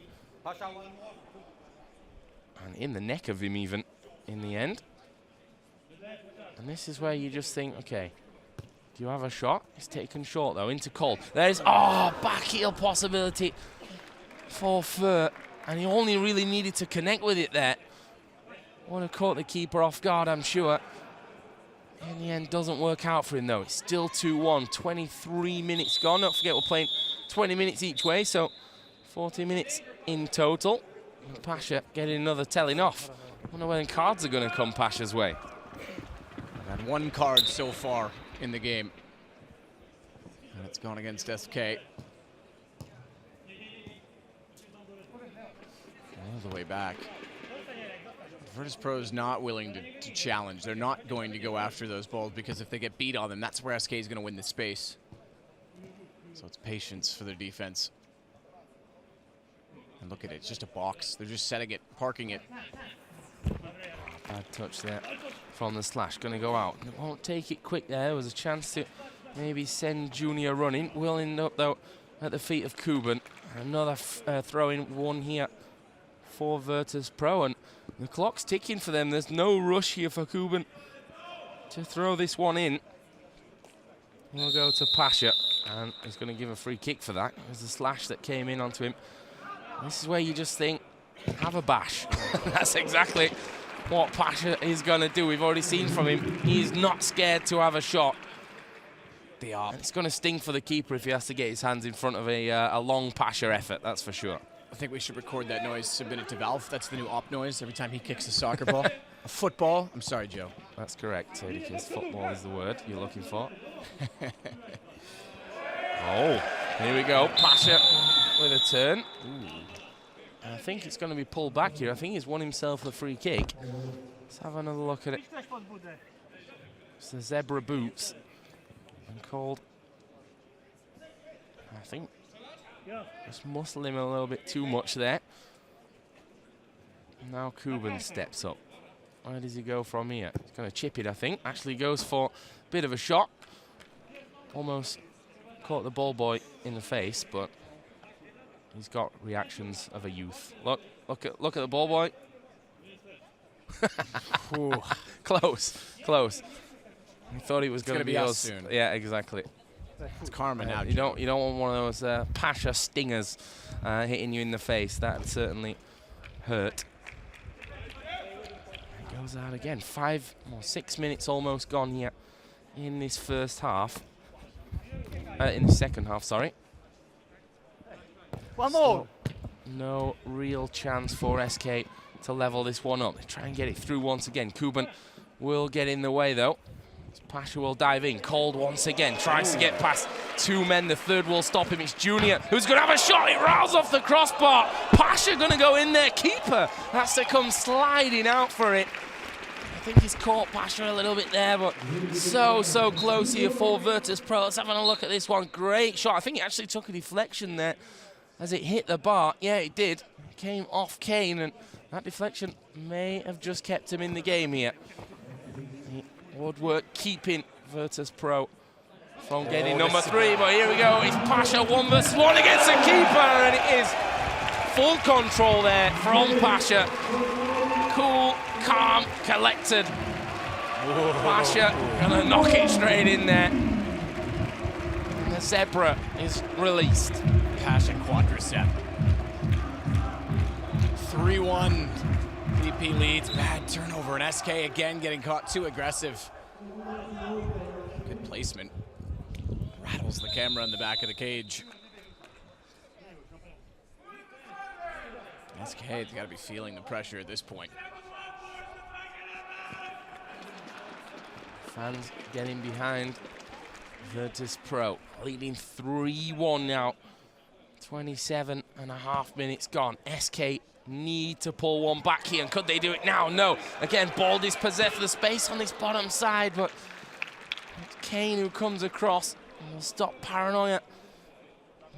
And in the neck of him even in the end. And this is where you just think, okay, do you have a shot? It's taken short though, into Cold. There's, back heel possibility for Fer. And he only really needed to connect with it there. Would have caught the keeper off guard, I'm sure. In the end, doesn't work out for him though. It's still 2-1, 23 minutes gone. Don't forget we're playing 20 minutes each way, so 40 minutes in total. And Pasha getting another telling off. I wonder when cards are going to come Pasha's way. And one card so far in the game. And it's gone against SK. All the way back. Virtus Pro is not willing to challenge. They're not going to go after those balls because if they get beat on them, that's where SK is going to win the space. So it's patience for their defense. And look at it, it's just a box. They're just setting it, parking it. Bad touch there from the Slash. Going to go out. It won't take it quick there. There was a chance to maybe send Junior running. Will end up, though, at the feet of Kuban. Another throw-in one here for Virtus Pro. And the clock's ticking for them. There's no rush here for Kuban to throw this one in. We'll go to Pasha. And he's going to give a free kick for that. It was the Slash that came in onto him. This is where you just think, have a bash. That's exactly what Pasha is going to do. We've already seen from him, he's not scared to have a shot. They are. And it's going to sting for the keeper if he has to get his hands in front of a long Pasha effort, that's for sure. I think we should record that noise, submit it to Valve. That's the new op noise every time he kicks a soccer ball. A football. I'm sorry, Joe. That's correct, Tadikis. Football is the word you're looking for. Oh, here we go. Pasha with a turn. Ooh. And I think it's going to be pulled back here. I think he's won himself a free kick. Let's have another look at it. It's the zebra boots. And called, I think, just muscle him a little bit too much there. Now Kuban steps up. Where does he go from here? He's going to chip it, I think. Actually goes for a bit of a shot. Almost caught the ball boy in the face, but he's got reactions of a youth. Look at the ball boy. Close. I thought he was going to be us soon. Yeah, exactly. It's karma now. You don't want one of those Pasha stingers hitting you in the face. That certainly hurt. It goes out again. 6 minutes almost gone here in this first half. In the second half, sorry. One more. No real chance for SK to level this one up. They try and get it through once again. Kuban will get in the way though. Pasha will dive in. Cold once again. Tries to get past two men. The third will stop him. It's Junior who's going to have a shot. It rails off the crossbar. Pasha going to go in there. Keeper has to come sliding out for it. I think he's caught Pasha a little bit there, but so close here for Virtus Pro. Let's have a look at this one. Great shot. I think it actually took a deflection there as it hit the bar. Yeah, it did. It came off Kane, and that deflection may have just kept him in the game here. Woodwork keeping Virtus Pro from getting number 3, but here we go. It's Pasha 1 versus 1 against the keeper, and it is full control there from Pasha. Cool, calm, collected. Pasha gonna knock it straight in there. And the zebra is released. Pasha quadricep. 3-1. VP leads. Bad turnover, and SK again getting caught too aggressive. Good placement. Rattles the camera in the back of the cage. SK's got to be feeling the pressure at this point. Fans getting behind Virtus Pro, leading 3-1 now. 27.5 minutes gone. SK need to pull one back here, and could they do it now? No. Again, ball dispossessed for the space on this bottom side, but it's Kane who comes across and will stop Paranoia.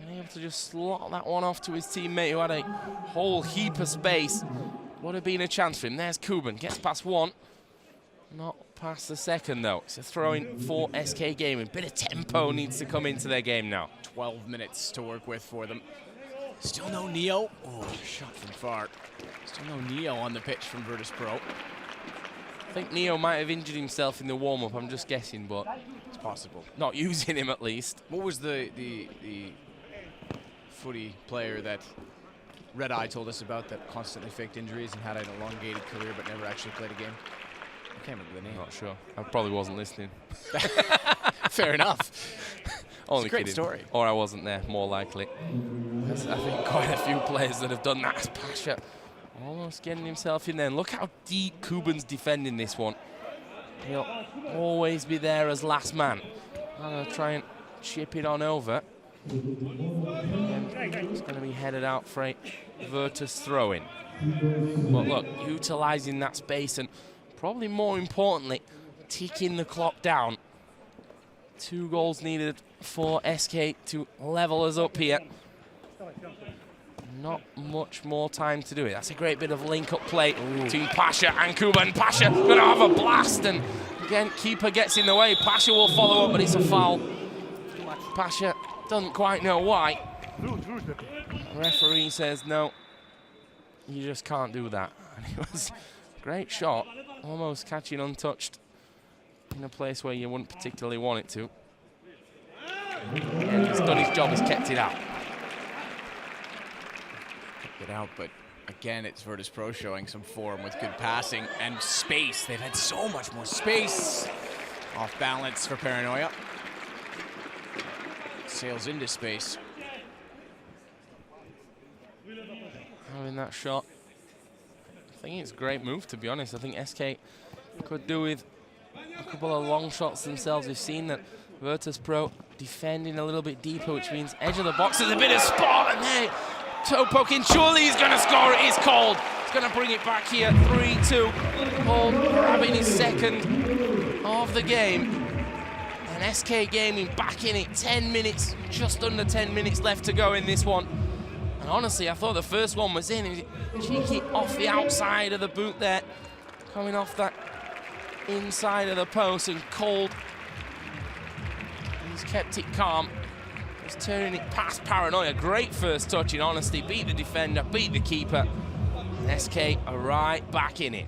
And able to just slot that one off to his teammate who had a whole heap of space. Would have been a chance for him. There's Kuban, gets past one. Not past the second though. It's a throw-in for SK Gaming. Bit of tempo needs to come into their game now. 12 minutes to work with for them. Still no Neo. Oh, shot from far. Still no Neo on the pitch from Virtus Pro. I think Neo might have injured himself in the warm-up, I'm just guessing, but it's possible. Not using him at least. What was the footy player that Red Eye told us about that constantly faked injuries and had an elongated career but never actually played a game? I can't remember the name. Not sure. I probably wasn't listening. Fair enough. Only it's a great kidding. story. Or I wasn't there, more likely. There's, I think, quite a few players that have done that. Pasha almost getting himself in there. And look how deep Kuban's defending this one. He'll always be there as last man. I'm going to try and chip it on over. It's going to be headed out for a Virtus throw-in. But look, utilising that space and probably more importantly, ticking the clock down. 2 goals needed for SK to level us up here. Not much more time to do it. That's a great bit of link-up play between Pasha and Kuban. Pasha gonna have a blast, and again, keeper gets in the way. Pasha will follow up, but it's a foul. Pasha doesn't quite know why. The referee says no, you just can't do that. And it was a great shot, almost catching untouched in a place where you wouldn't particularly want it to. And he's done his job, he's kept it out. Kept it out, but Again, it's Virtus Pro showing some form with good passing and space. They've had so much more space. Off balance for Paranoia. Sails into space. Having that shot. I think it's a great move, to be honest. I think SK could do with a couple of long shots themselves. We've seen that Virtus Pro defending a little bit deeper, which means edge of the box. There's a bit of spot, and there, toe poking. Surely he's going to score. It is Cold. He's going to bring it back here. 3-2. Cold grabbing his second of the game. And SK Gaming back in it. 10 minutes, just under 10 minutes left to go in this one. And honestly, I thought the first one was in. It was cheeky off the outside of the boot there. Coming off that inside of the post, and Cold, he's kept it calm. Just turning it past Paranoia. Great first touch in honesty. Beat the defender, beat the keeper. And SK are right back in it.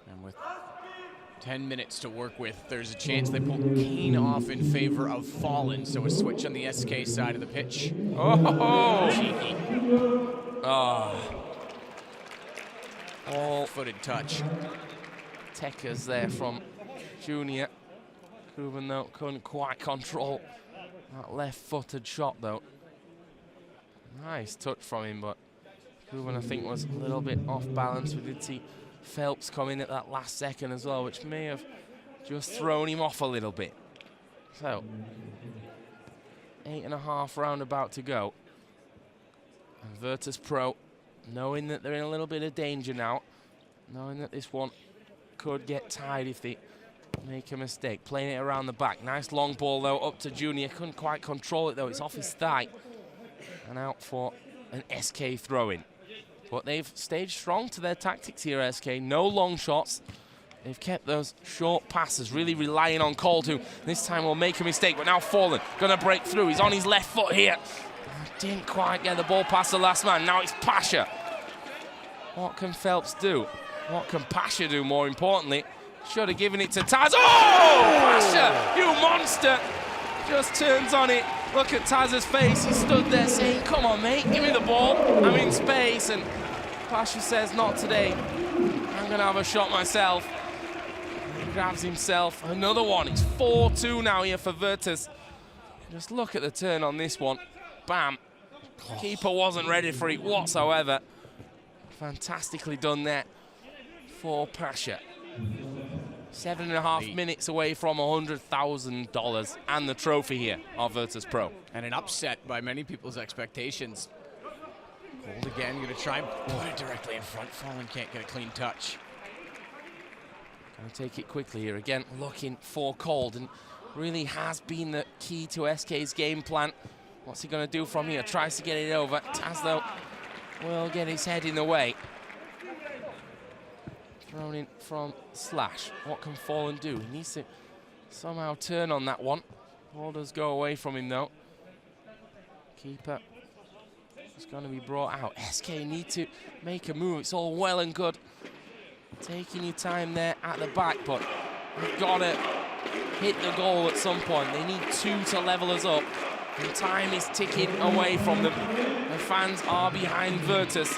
And with 10 minutes to work with, there's a chance they pull Kane off in favor of Fallen. So a switch on the SK side of the pitch. Oh! Cheeky. Oh. All-footed touch. Techers there from Junior. Kuban, though, couldn't quite control that left-footed shot, though. Nice touch from him, but Kuban, I think, was a little bit off balance. We did see Phelps come in at that last second as well, which may have just thrown him off a little bit. So, 8.5 round about to go. And Virtus Pro, knowing that they're in a little bit of danger now, knowing that this one could get tied if they make a mistake. Playing it around the back. Nice long ball, though, up to Junior. Couldn't quite control it, though. It's off his thigh. And out for an SK throw-in. But they've stayed strong to their tactics here, SK. No long shots. They've kept those short passes, really relying on Cold, who this time will make a mistake, but now Fallen, gonna break through. He's on his left foot here. Didn't quite get the ball past the last man. Now it's Pasha. What can Phelps do? What can Pasha do, more importantly? Should have given it to Taz. Oh! Pasha, you monster! Just turns on it. Look at Taz's face. He stood there saying, come on, mate, give me the ball. I'm in space. And Pasha says, not today. I'm going to have a shot myself. He grabs himself another one. It's 4-2 now here for Virtus. Just look at the turn on this one. Bam. Keeper wasn't ready for it whatsoever. Fantastically done there for Pasha. 7.5 minutes away from $100,000 and the trophy here of Virtus Pro. And an upset by many people's expectations. Cold again, going to try and put it directly in front. Fallen can't get a clean touch. Going to take it quickly here again, looking for Cold, and really has been the key to SK's game plan. What's he going to do from here? Tries to get it over. Taz, though, will get his head in the way. Thrown in from Slash. What can Fallen do? He needs to somehow turn on that one. Ball does go away from him, though. Keeper is going to be brought out. SK need to make a move. It's all well and good taking your time there at the back, but you've got to hit the goal at some point. They need 2 to level us up. And time is ticking away from them. The fans are behind Virtus.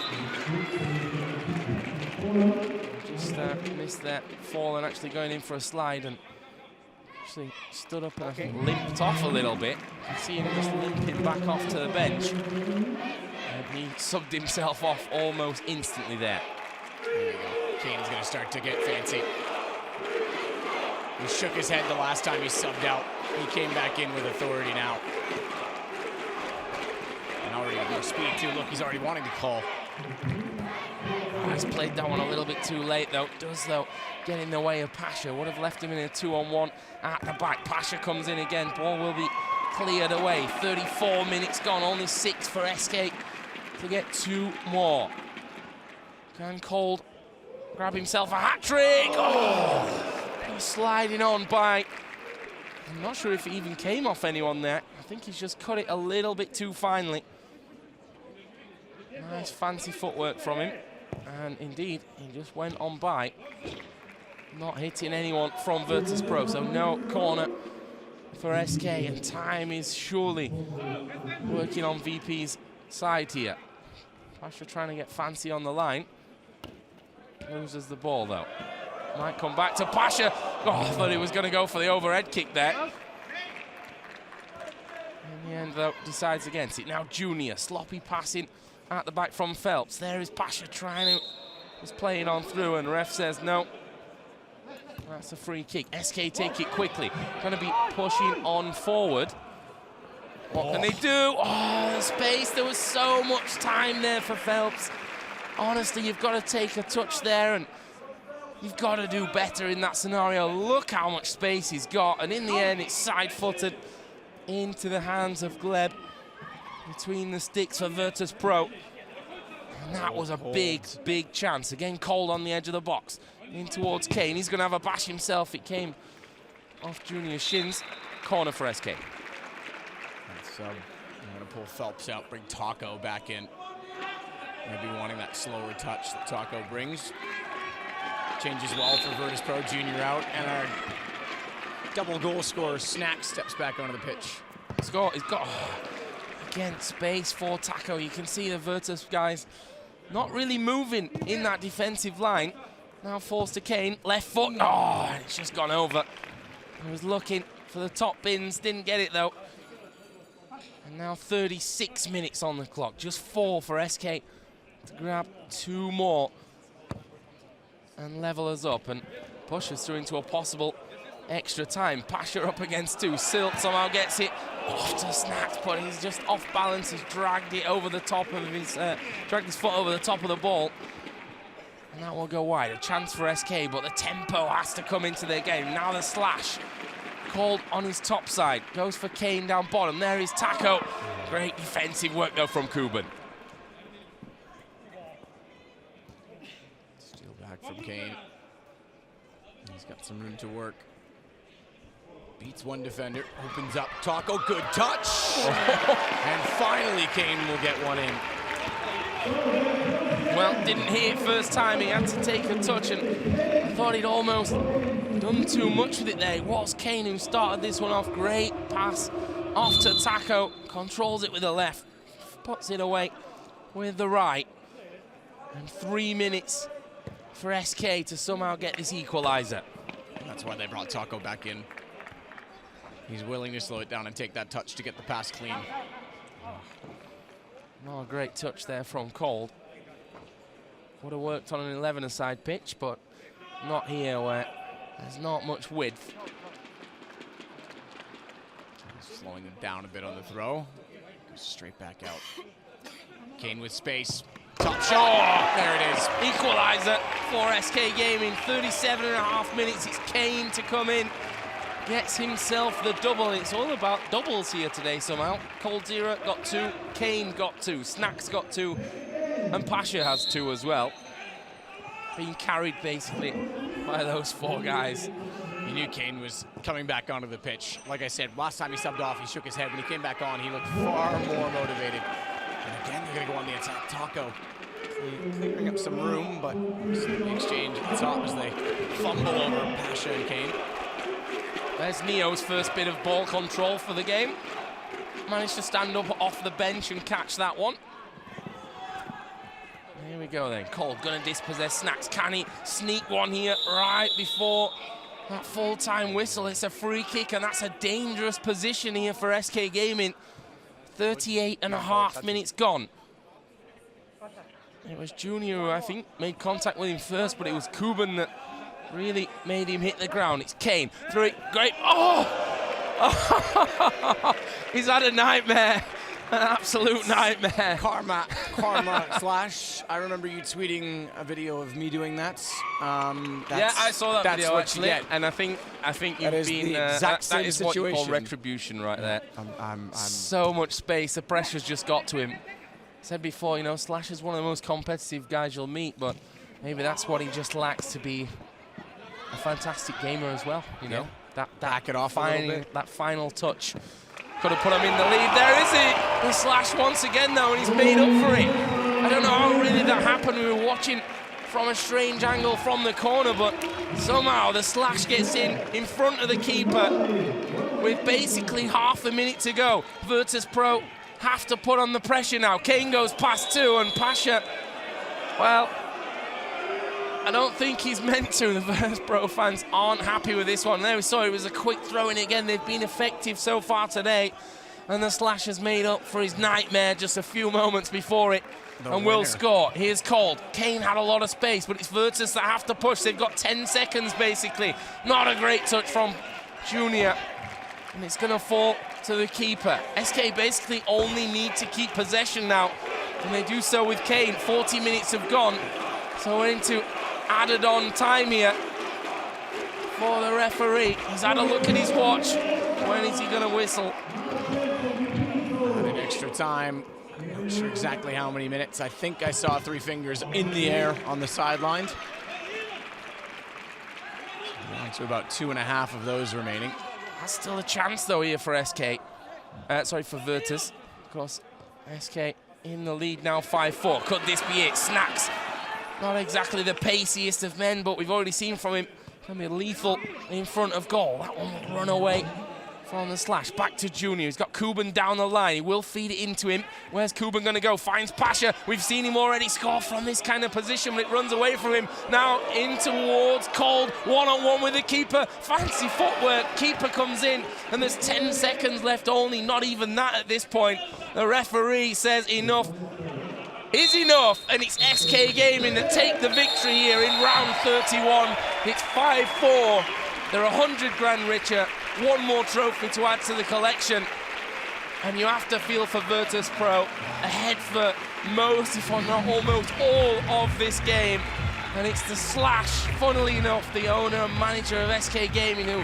Just missed that. Fallen actually going in for a slide and actually stood up and I think limped off a little bit. You can see him just limping back off to the bench. And he subbed himself off almost instantly there. There you go. Kane's going to start to get fancy. He shook his head the last time he subbed out. He came back in with authority now. And already with more speed too. Look, he's already wanting to call. Oh, he's played that one a little bit too late though. Does though get in the way of Pasha. Would have left him in a 2-on-1 at the back. Pasha comes in again. Ball will be cleared away. 34 minutes gone. Only 6 for SK to get 2 more. Can Cold grab himself a hat-trick? Oh! He's sliding on by. I'm not sure if he even came off anyone there. I think he's just cut it a little bit too finely. Nice fancy footwork from him. And indeed, he just went on by. Not hitting anyone from Virtus Pro, so no corner for SK. And time is surely working on VP's side here. Pasha trying to get fancy on the line. Loses the ball, though. Might come back to Pasha. Oh, I thought he was going to go for the overhead kick there. In the end, though, decides against it. Now Junior, sloppy passing at the back from Phelps. There is Pasha trying to, was playing on through, and ref says no. That's a free kick. SK take it quickly. Going to be pushing on forward. What can they do? Oh, the space. There was so much time there for Phelps. Honestly, you've got to take a touch there, and you've got to do better in that scenario. Look how much space he's got, and in the end, it's side-footed into the hands of Gleb between the sticks for Virtus Pro. And that was a big, big chance. Again, Cold on the edge of the box. In towards Kane. He's going to have a bash himself. It came off Junior's shins. Corner for SK. So I'm going to pull Phelps out, bring Taco back in. Maybe wanting that slower touch that Taco brings. Changes well for Virtus Pro. Junior out, and our double goal scorer Snack steps back onto the pitch. He's got again, space for Taco. You can see the Virtus guys not really moving in that defensive line. Now forced to Kane, left foot. Oh, it's just gone over. He was looking for the top bins, didn't get it though. And now 36 minutes on the clock, just 4 for SK to grab 2 more and level us up and push us through into a possible extra time. Pasha up against 2. Silt somehow gets it off to Snacks, but he's just off balance. He's dragged it over the top of his, dragged his foot over the top of the ball. And that will go wide. A chance for SK, but the tempo has to come into their game. Now the slash. Called on his top side. Goes for Kane down bottom. There is Taco. Great defensive work, though, from Kuban. Steal back from Kane. He's got some room to work. Beats one defender. Opens up. Taco, good touch. And finally, Kane will get one in. Well, didn't hit it first time. He had to take a touch, and I thought he'd almost done too much with it there. It was Kane who started this one off. Great pass off to Taco. Controls it with the left. Puts it away with the right. And 3 minutes for SK to somehow get this equalizer. That's why they brought Taco back in. He's willing to slow it down and take that touch to get the pass clean. Not a great touch there from Cold. Would have worked on an 11-a-side pitch, but not here where there's not much width. Slowing them down a bit on the throw. Goes straight back out. Kane with space. Top shot. There it is. Equalizer for SK Gaming. 37.5 minutes. It's Kane to come in. Gets himself the double. It's all about doubles here today somehow. Coldzera got 2. Kane got 2. Snacks got 2. And Pasha has 2 as well. Being carried basically by those 4 guys. He knew Kane was coming back onto the pitch. Like I said, last time he subbed off, he shook his head. When he came back on, he looked far more motivated. And again, they're going to go on the attack. Taco clearing up some room, but the exchange at the top as they fumble over Pasha and Kane. There's Neo's first bit of ball control for the game. Managed to stand up off the bench and catch that one. Here we go then. Cole gonna dispossess Snacks. Can he sneak one here right before that full-time whistle? It's a free kick, and that's a dangerous position here for SK Gaming. 38.5 minutes gone. It was Junior who I think made contact with him first, but it was Kuban that really made him hit the ground. It's Kane. Through it. Great. Oh! He's had a nightmare. An absolute nightmare. Karma slash. I remember you tweeting a video of me doing that. Yeah, I saw that video actually, and I think you've been. That is what you call retribution right there. So much space. The pressure's just got to him. Said before, you know, Slash is one of the most competitive guys you'll meet, but maybe that's what he just lacks to be a fantastic gamer as well. You know, that back it off a little bit. That final touch. Could have put him in the lead. There is it. The Slash once again, though, and he's made up for it. I don't know how really that happened. We were watching from a strange angle from the corner, but somehow the Slash gets in front of the keeper with basically half a minute to go. Virtus Pro have to put on the pressure now. Kane goes past 2 and Pasha, well, I don't think he's meant to. The Virtus Pro fans aren't happy with this one. There we saw it was a quick throw in again. They've been effective so far today. And the slash has made up for his nightmare just a few moments before it. And will score. Here's called. Kane had a lot of space, but it's Virtus that have to push. They've got 10 seconds, basically. Not a great touch from Junior. And it's going to fall to the keeper. SK basically only need to keep possession now. And they do so with Kane. 40 minutes have gone. So we're into added on time here for the referee. He's had a look at his watch. When is he going to whistle? Added extra time. Not sure exactly how many minutes. I think I saw 3 fingers in the air on the sideline. So about 2.5 of those remaining. That's still a chance though here for SK. Sorry, for Virtus. Of course, SK in the lead now, 5-4. Could this be it? Snacks. Not exactly the paciest of men, but we've already seen from him can be lethal in front of goal. That one will run away from the slash. Back to Junior. He's got Kuban down the line. He will feed it into him. Where's Kuban going to go? Finds Pasha. We've seen him already score from this kind of position, but it runs away from him. Now in towards Cold. One-on-one with the keeper. Fancy footwork. Keeper comes in, and there's 10 seconds left only. Not even that at this point. The referee says enough is enough, and it's SK Gaming that take the victory here in round 31. It's 5-4. They're 100 grand richer. One more trophy to add to the collection. And you have to feel for Virtus Pro, ahead for most, if not almost all of this game. And it's the slash, funnily enough, the owner and manager of SK Gaming, who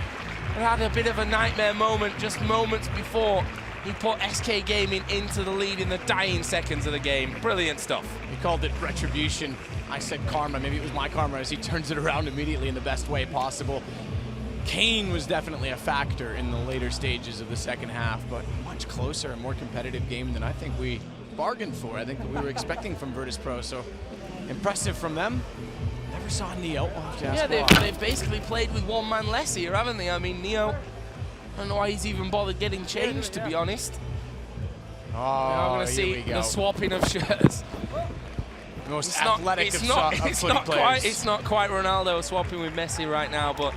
had a bit of a nightmare moment just moments before he put SK Gaming into the lead in the dying seconds of the game. Brilliant stuff. He called it retribution. I said karma. Maybe it was my karma, as he turns it around immediately in the best way possible. Kane was definitely a factor in the later stages of the second half, but much closer, a more competitive game than I think we bargained for. I think that we were expecting from Virtus Pro, so impressive from them. Never saw Neo. Yeah, they've basically played with one man less here, haven't they? I mean, Neo, I don't know why he's even bothered getting changed, to be honest. Oh, I'm going to see the swapping of shirts. The most athletic of footy players. It's not quite Ronaldo swapping with Messi right now, but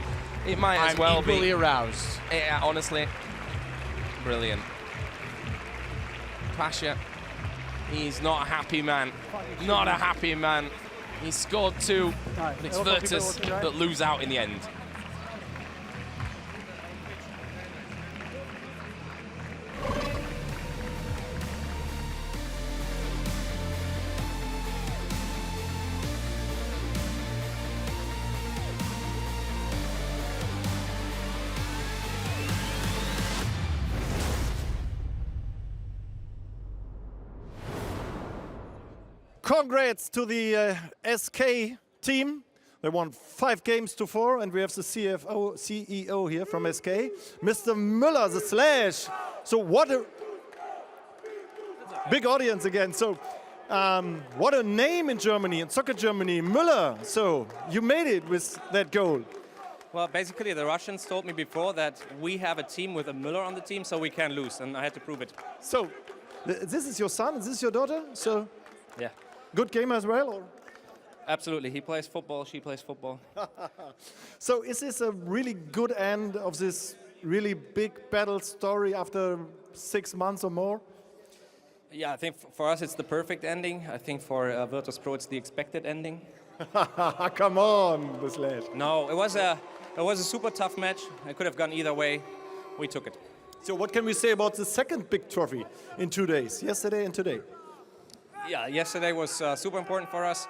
it might as well be. I'm equally aroused. Yeah, honestly, brilliant. Pasha, he's not a happy man. Not a happy man. He scored 2, but it's Virtus that lose out in the end. Congrats to the SK team. They won 5 games to 4, and we have the CEO here from SK, Mr. Müller, the slash. So what a big audience again. So what a name in Germany, in soccer Germany, Müller. So you made it with that goal. Well, basically the Russians told me before that we have a team with a Müller on the team, so we can lose, and I had to prove it. So this is your son, this is your daughter? So yeah. Good game as well? Or? Absolutely. He plays football, she plays football. So is this a really good end of this really big battle story after 6 months or more? Yeah, I think for us it's the perfect ending. I think for Virtus Pro it's the expected ending. Come on, this lad. No, it was a super tough match. It could have gone either way. We took it. So what can we say about the second big trophy in 2 days, yesterday and today? Yeah, yesterday was super important for us.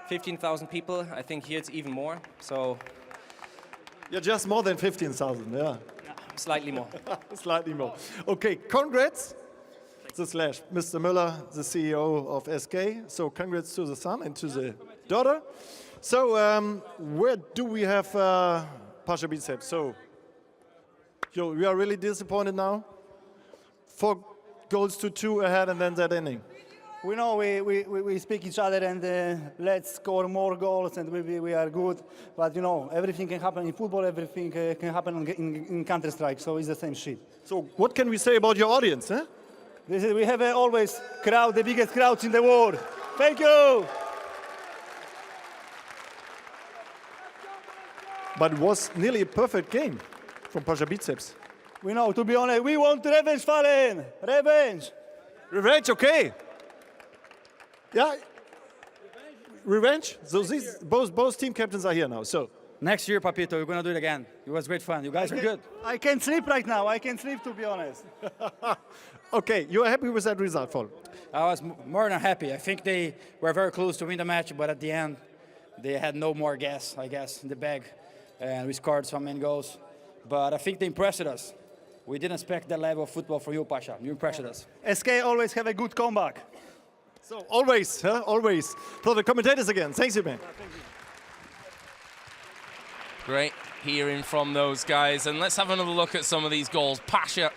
15,000 people. I think here it's even more. So. Yeah, just more than 15,000. Yeah. Slightly more. Slightly more. Okay, congrats. The slash, Mr. Müller, the CEO of SK. So congrats to the son and to the daughter. So where do we have Pasha Biceps? So we are really disappointed now. 4 goals to 2 ahead, and then that ending. We know we speak each other and let's score more goals and we are good. But you know, everything can happen in football, everything can happen in Counter-Strike, so it's the same shit. So what can we say about your audience? We have always crowd, the biggest crowds in the world. Thank you. But it was nearly a perfect game from Pasha Biceps. We know, to be honest, we want revenge, Fallen. Revenge. Revenge, okay. Yeah. Revenge? So these both team captains are here now. So next year, Papito, we're going to do it again. It was great fun. You guys are good. I can't sleep right now. I can't sleep, to be honest. Okay, you are happy with that result, Paul? I was more than happy. I think they were very close to win the match, but at the end, they had no more gas, I guess, in the bag. And we scored some many goals. But I think they impressed us. We didn't expect that level of football from you, Pasha. You impressed us. SK always have a good comeback. So always, huh? Always. For the commentators again. Thanks, you, man. Great hearing from those guys. And let's have another look at some of these goals. Pasha,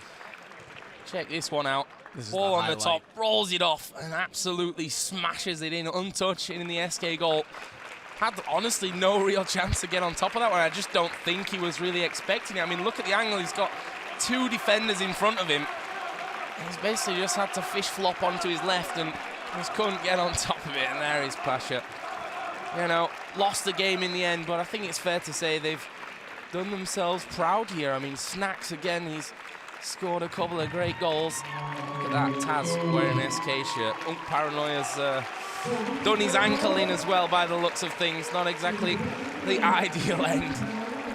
check this one out. Ball on the top, rolls it off, and absolutely smashes it in, untouched in the SK goal. Had honestly no real chance to get on top of that one. I just don't think he was really expecting it. I mean, look at the angle. He's got two defenders in front of him. He's basically just had to fish flop onto his left and just couldn't get on top of it. And there is Pasha. You know, lost the game in the end, but I think it's fair to say they've done themselves proud here. I mean, Snacks again, he's scored a couple of great goals. Look at that, Taz wearing an SK shirt. Paranoia's done his ankle in as well by the looks of things. Not exactly the ideal end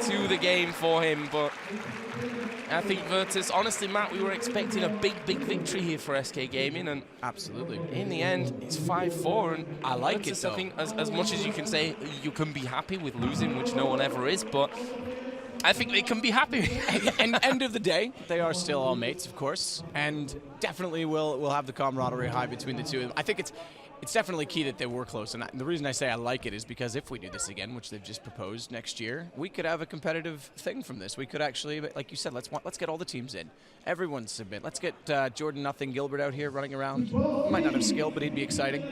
to the game for him, but I think Virtus, honestly, Matt, we were expecting a big victory here for SK Gaming, and absolutely, in the end, it's 5-4, and I like it, though. I think as much as you can say you can be happy with losing, which no one ever is, but I think they can be happy. And end of the day, they are still all mates, of course, and definitely will have the camaraderie high between the two of them. I think it's definitely key that they were close, and the reason I say I like it is because if we do this again, which they've just proposed next year, we could have a competitive thing from this. We could actually, like you said, let's get all the teams in. Everyone submit. Let's get Jordan Nothing Gilbert out here running around. Might not have skill, but he'd be exciting.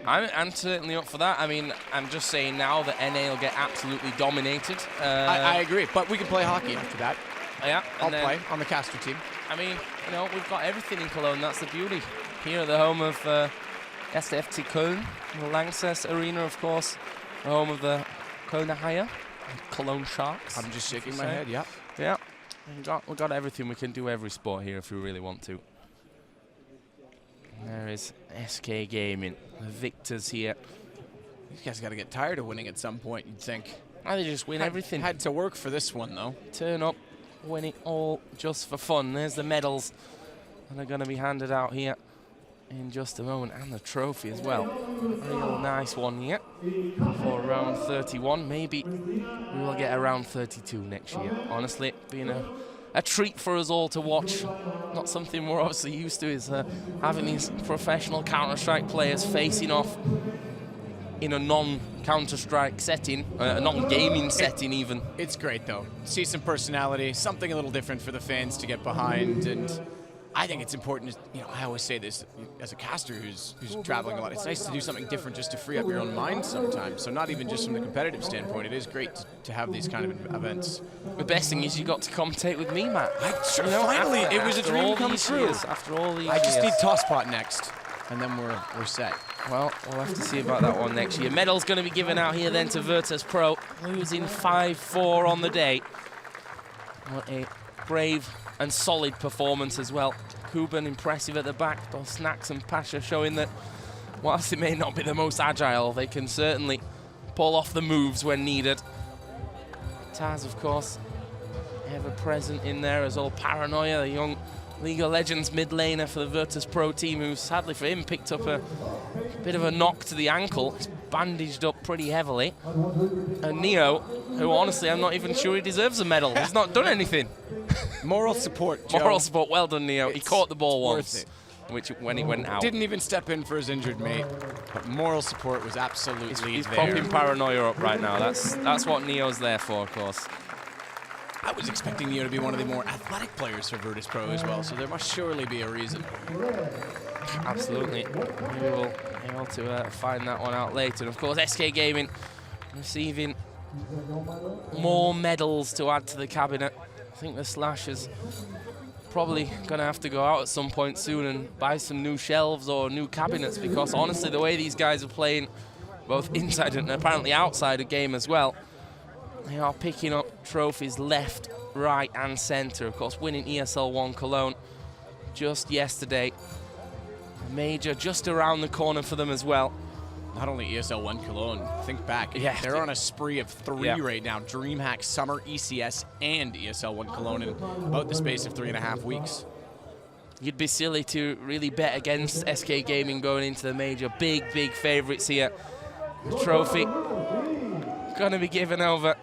I'm certainly up for that. I mean, I'm just saying now that NA will get absolutely dominated. I agree, but we can play hockey after that. Yeah, I'll play on the caster team. I mean, you know, we've got everything in Cologne. That's the beauty. Here at the home of SFC Köln, the Lanxess Arena, of course, the home of the Kölner Haie, Cologne Sharks. I'm just shaking my head, yeah. Yeah, we've got everything. We can do every sport here if we really want to. There is SK Gaming, the victors here. These guys got to get tired of winning at some point, you'd think. They just win everything. Had to work for this one, though. Turn up, win it all just for fun. There's the medals, and they're going to be handed out here in just a moment, and the trophy as well. Real nice one here for round 31. Maybe we will get around 32 next year. Honestly, being a treat for us all to watch. Not something we're obviously used to, is having these professional Counter-Strike players facing off in a non-Counter-Strike setting, a non-gaming setting even. It's great, though. See some personality, something a little different for the fans to get behind, and I think it's important, you know, I always say this as a caster who's traveling a lot. It's nice to do something different just to free up your own mind sometimes. So not even just from the competitive standpoint, it is great to have these kind of events. The best thing is you got to commentate with me, Matt. Finally, it was a dream come true. After all these I just years. need Tosspot next, and then we're set. Well, we'll have to see about that one next year. Medal's going to be given out here then to Virtus Pro, losing 5-4 on the day. What a brave and solid performance as well. Kuban impressive at the back, both Snacks and Pasha showing that whilst they may not be the most agile, they can certainly pull off the moves when needed. Taz, of course, ever present in there as all Paranoia, the young League of Legends mid laner for the Virtus Pro team, who sadly for him picked up a bit of a knock to the ankle. It's bandaged up pretty heavily. And Neo, who honestly I'm not even sure he deserves a medal. He's not done anything. Moral support, Joe. Moral support, well done, Neo. He caught the ball once, when he went out. Didn't even step in for his injured mate, but moral support was absolutely He's there. popping Paranoia up right now. That's what Neo's there for, of course. I was expecting Neo to be one of the more athletic players for Virtus Pro as well, so there must surely be a reason. Absolutely. We will be able to find that one out later. And of course, SK Gaming receiving more medals to add to the cabinet. I think the Slash has probably going to have to go out at some point soon and buy some new shelves or new cabinets, because honestly, the way these guys are playing, both inside and apparently outside a game as well, they are picking up trophies left, right and centre. Of course, winning ESL 1 Cologne just yesterday. A major just around the corner for them as well. Not only ESL 1 Cologne, think back. Yeah. They're on a spree of 3 right now. DreamHack, Summer, ECS, and ESL 1 Cologne in about the space of 3.5 weeks. You'd be silly to really bet against SK Gaming going into the major. Big, big favourites here. The trophy gonna be given over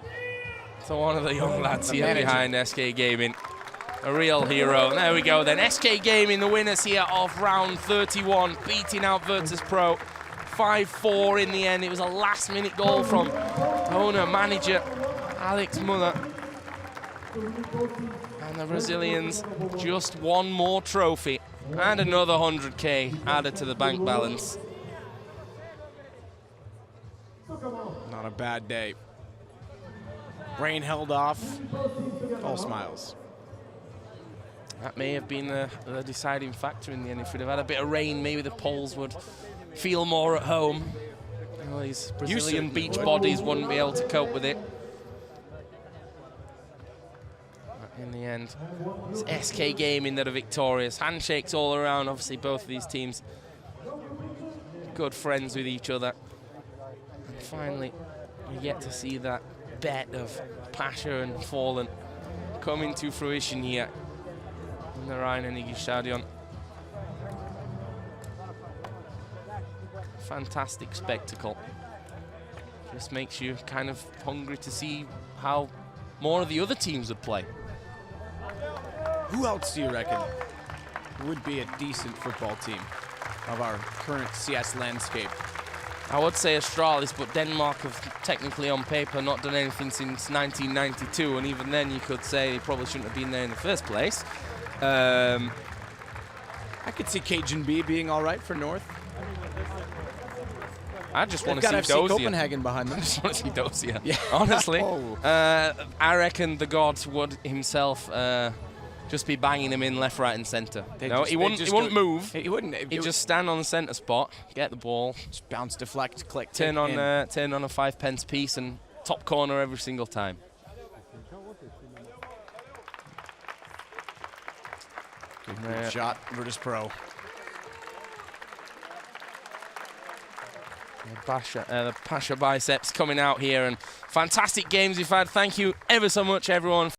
to one of the young lads here behind SK Gaming. A real hero. And there we go then. SK Gaming, the winners here of round 31, beating out Virtus Pro 5-4 in the end. It was a last-minute goal from owner-manager Alex Muller. And the Brazilians just one more trophy and another 100K added to the bank balance. Not a bad day. Rain held off. All smiles. That may have been the deciding factor in the end. If we'd have had a bit of rain, maybe the Poles would feel more at home. Well, these Brazilian beach bodies wouldn't be able to cope with it. But in the end, it's SK Gaming that are victorious. Handshakes all around. Obviously, both of these teams good friends with each other. And finally, we get to see that bet of Pasha and Fallen coming to fruition here in the Rhein-Energiestadion. Fantastic spectacle. Just makes you kind of hungry to see how more of the other teams would play. Who else do you reckon would be a decent football team of our current CS landscape? I would say Astralis, but Denmark have technically on paper not done anything since 1992, and even then you could say they probably shouldn't have been there in the first place. I could see Cajun B being all right for North. I just want to see FC Dozier. Copenhagen behind them. I just want to see Dozier. Yeah. Honestly, Oh. I reckon the God would himself just be banging him in left, right, and centre. No, he wouldn't move. He wouldn't. He'd just stand on the centre spot, get the ball, just bounce, deflect, click, turn on in. a 5p piece, and top corner every single time. Good shot, Virtus Pro. The Pasha biceps coming out here, and fantastic games we've had. Thank you ever so much, everyone.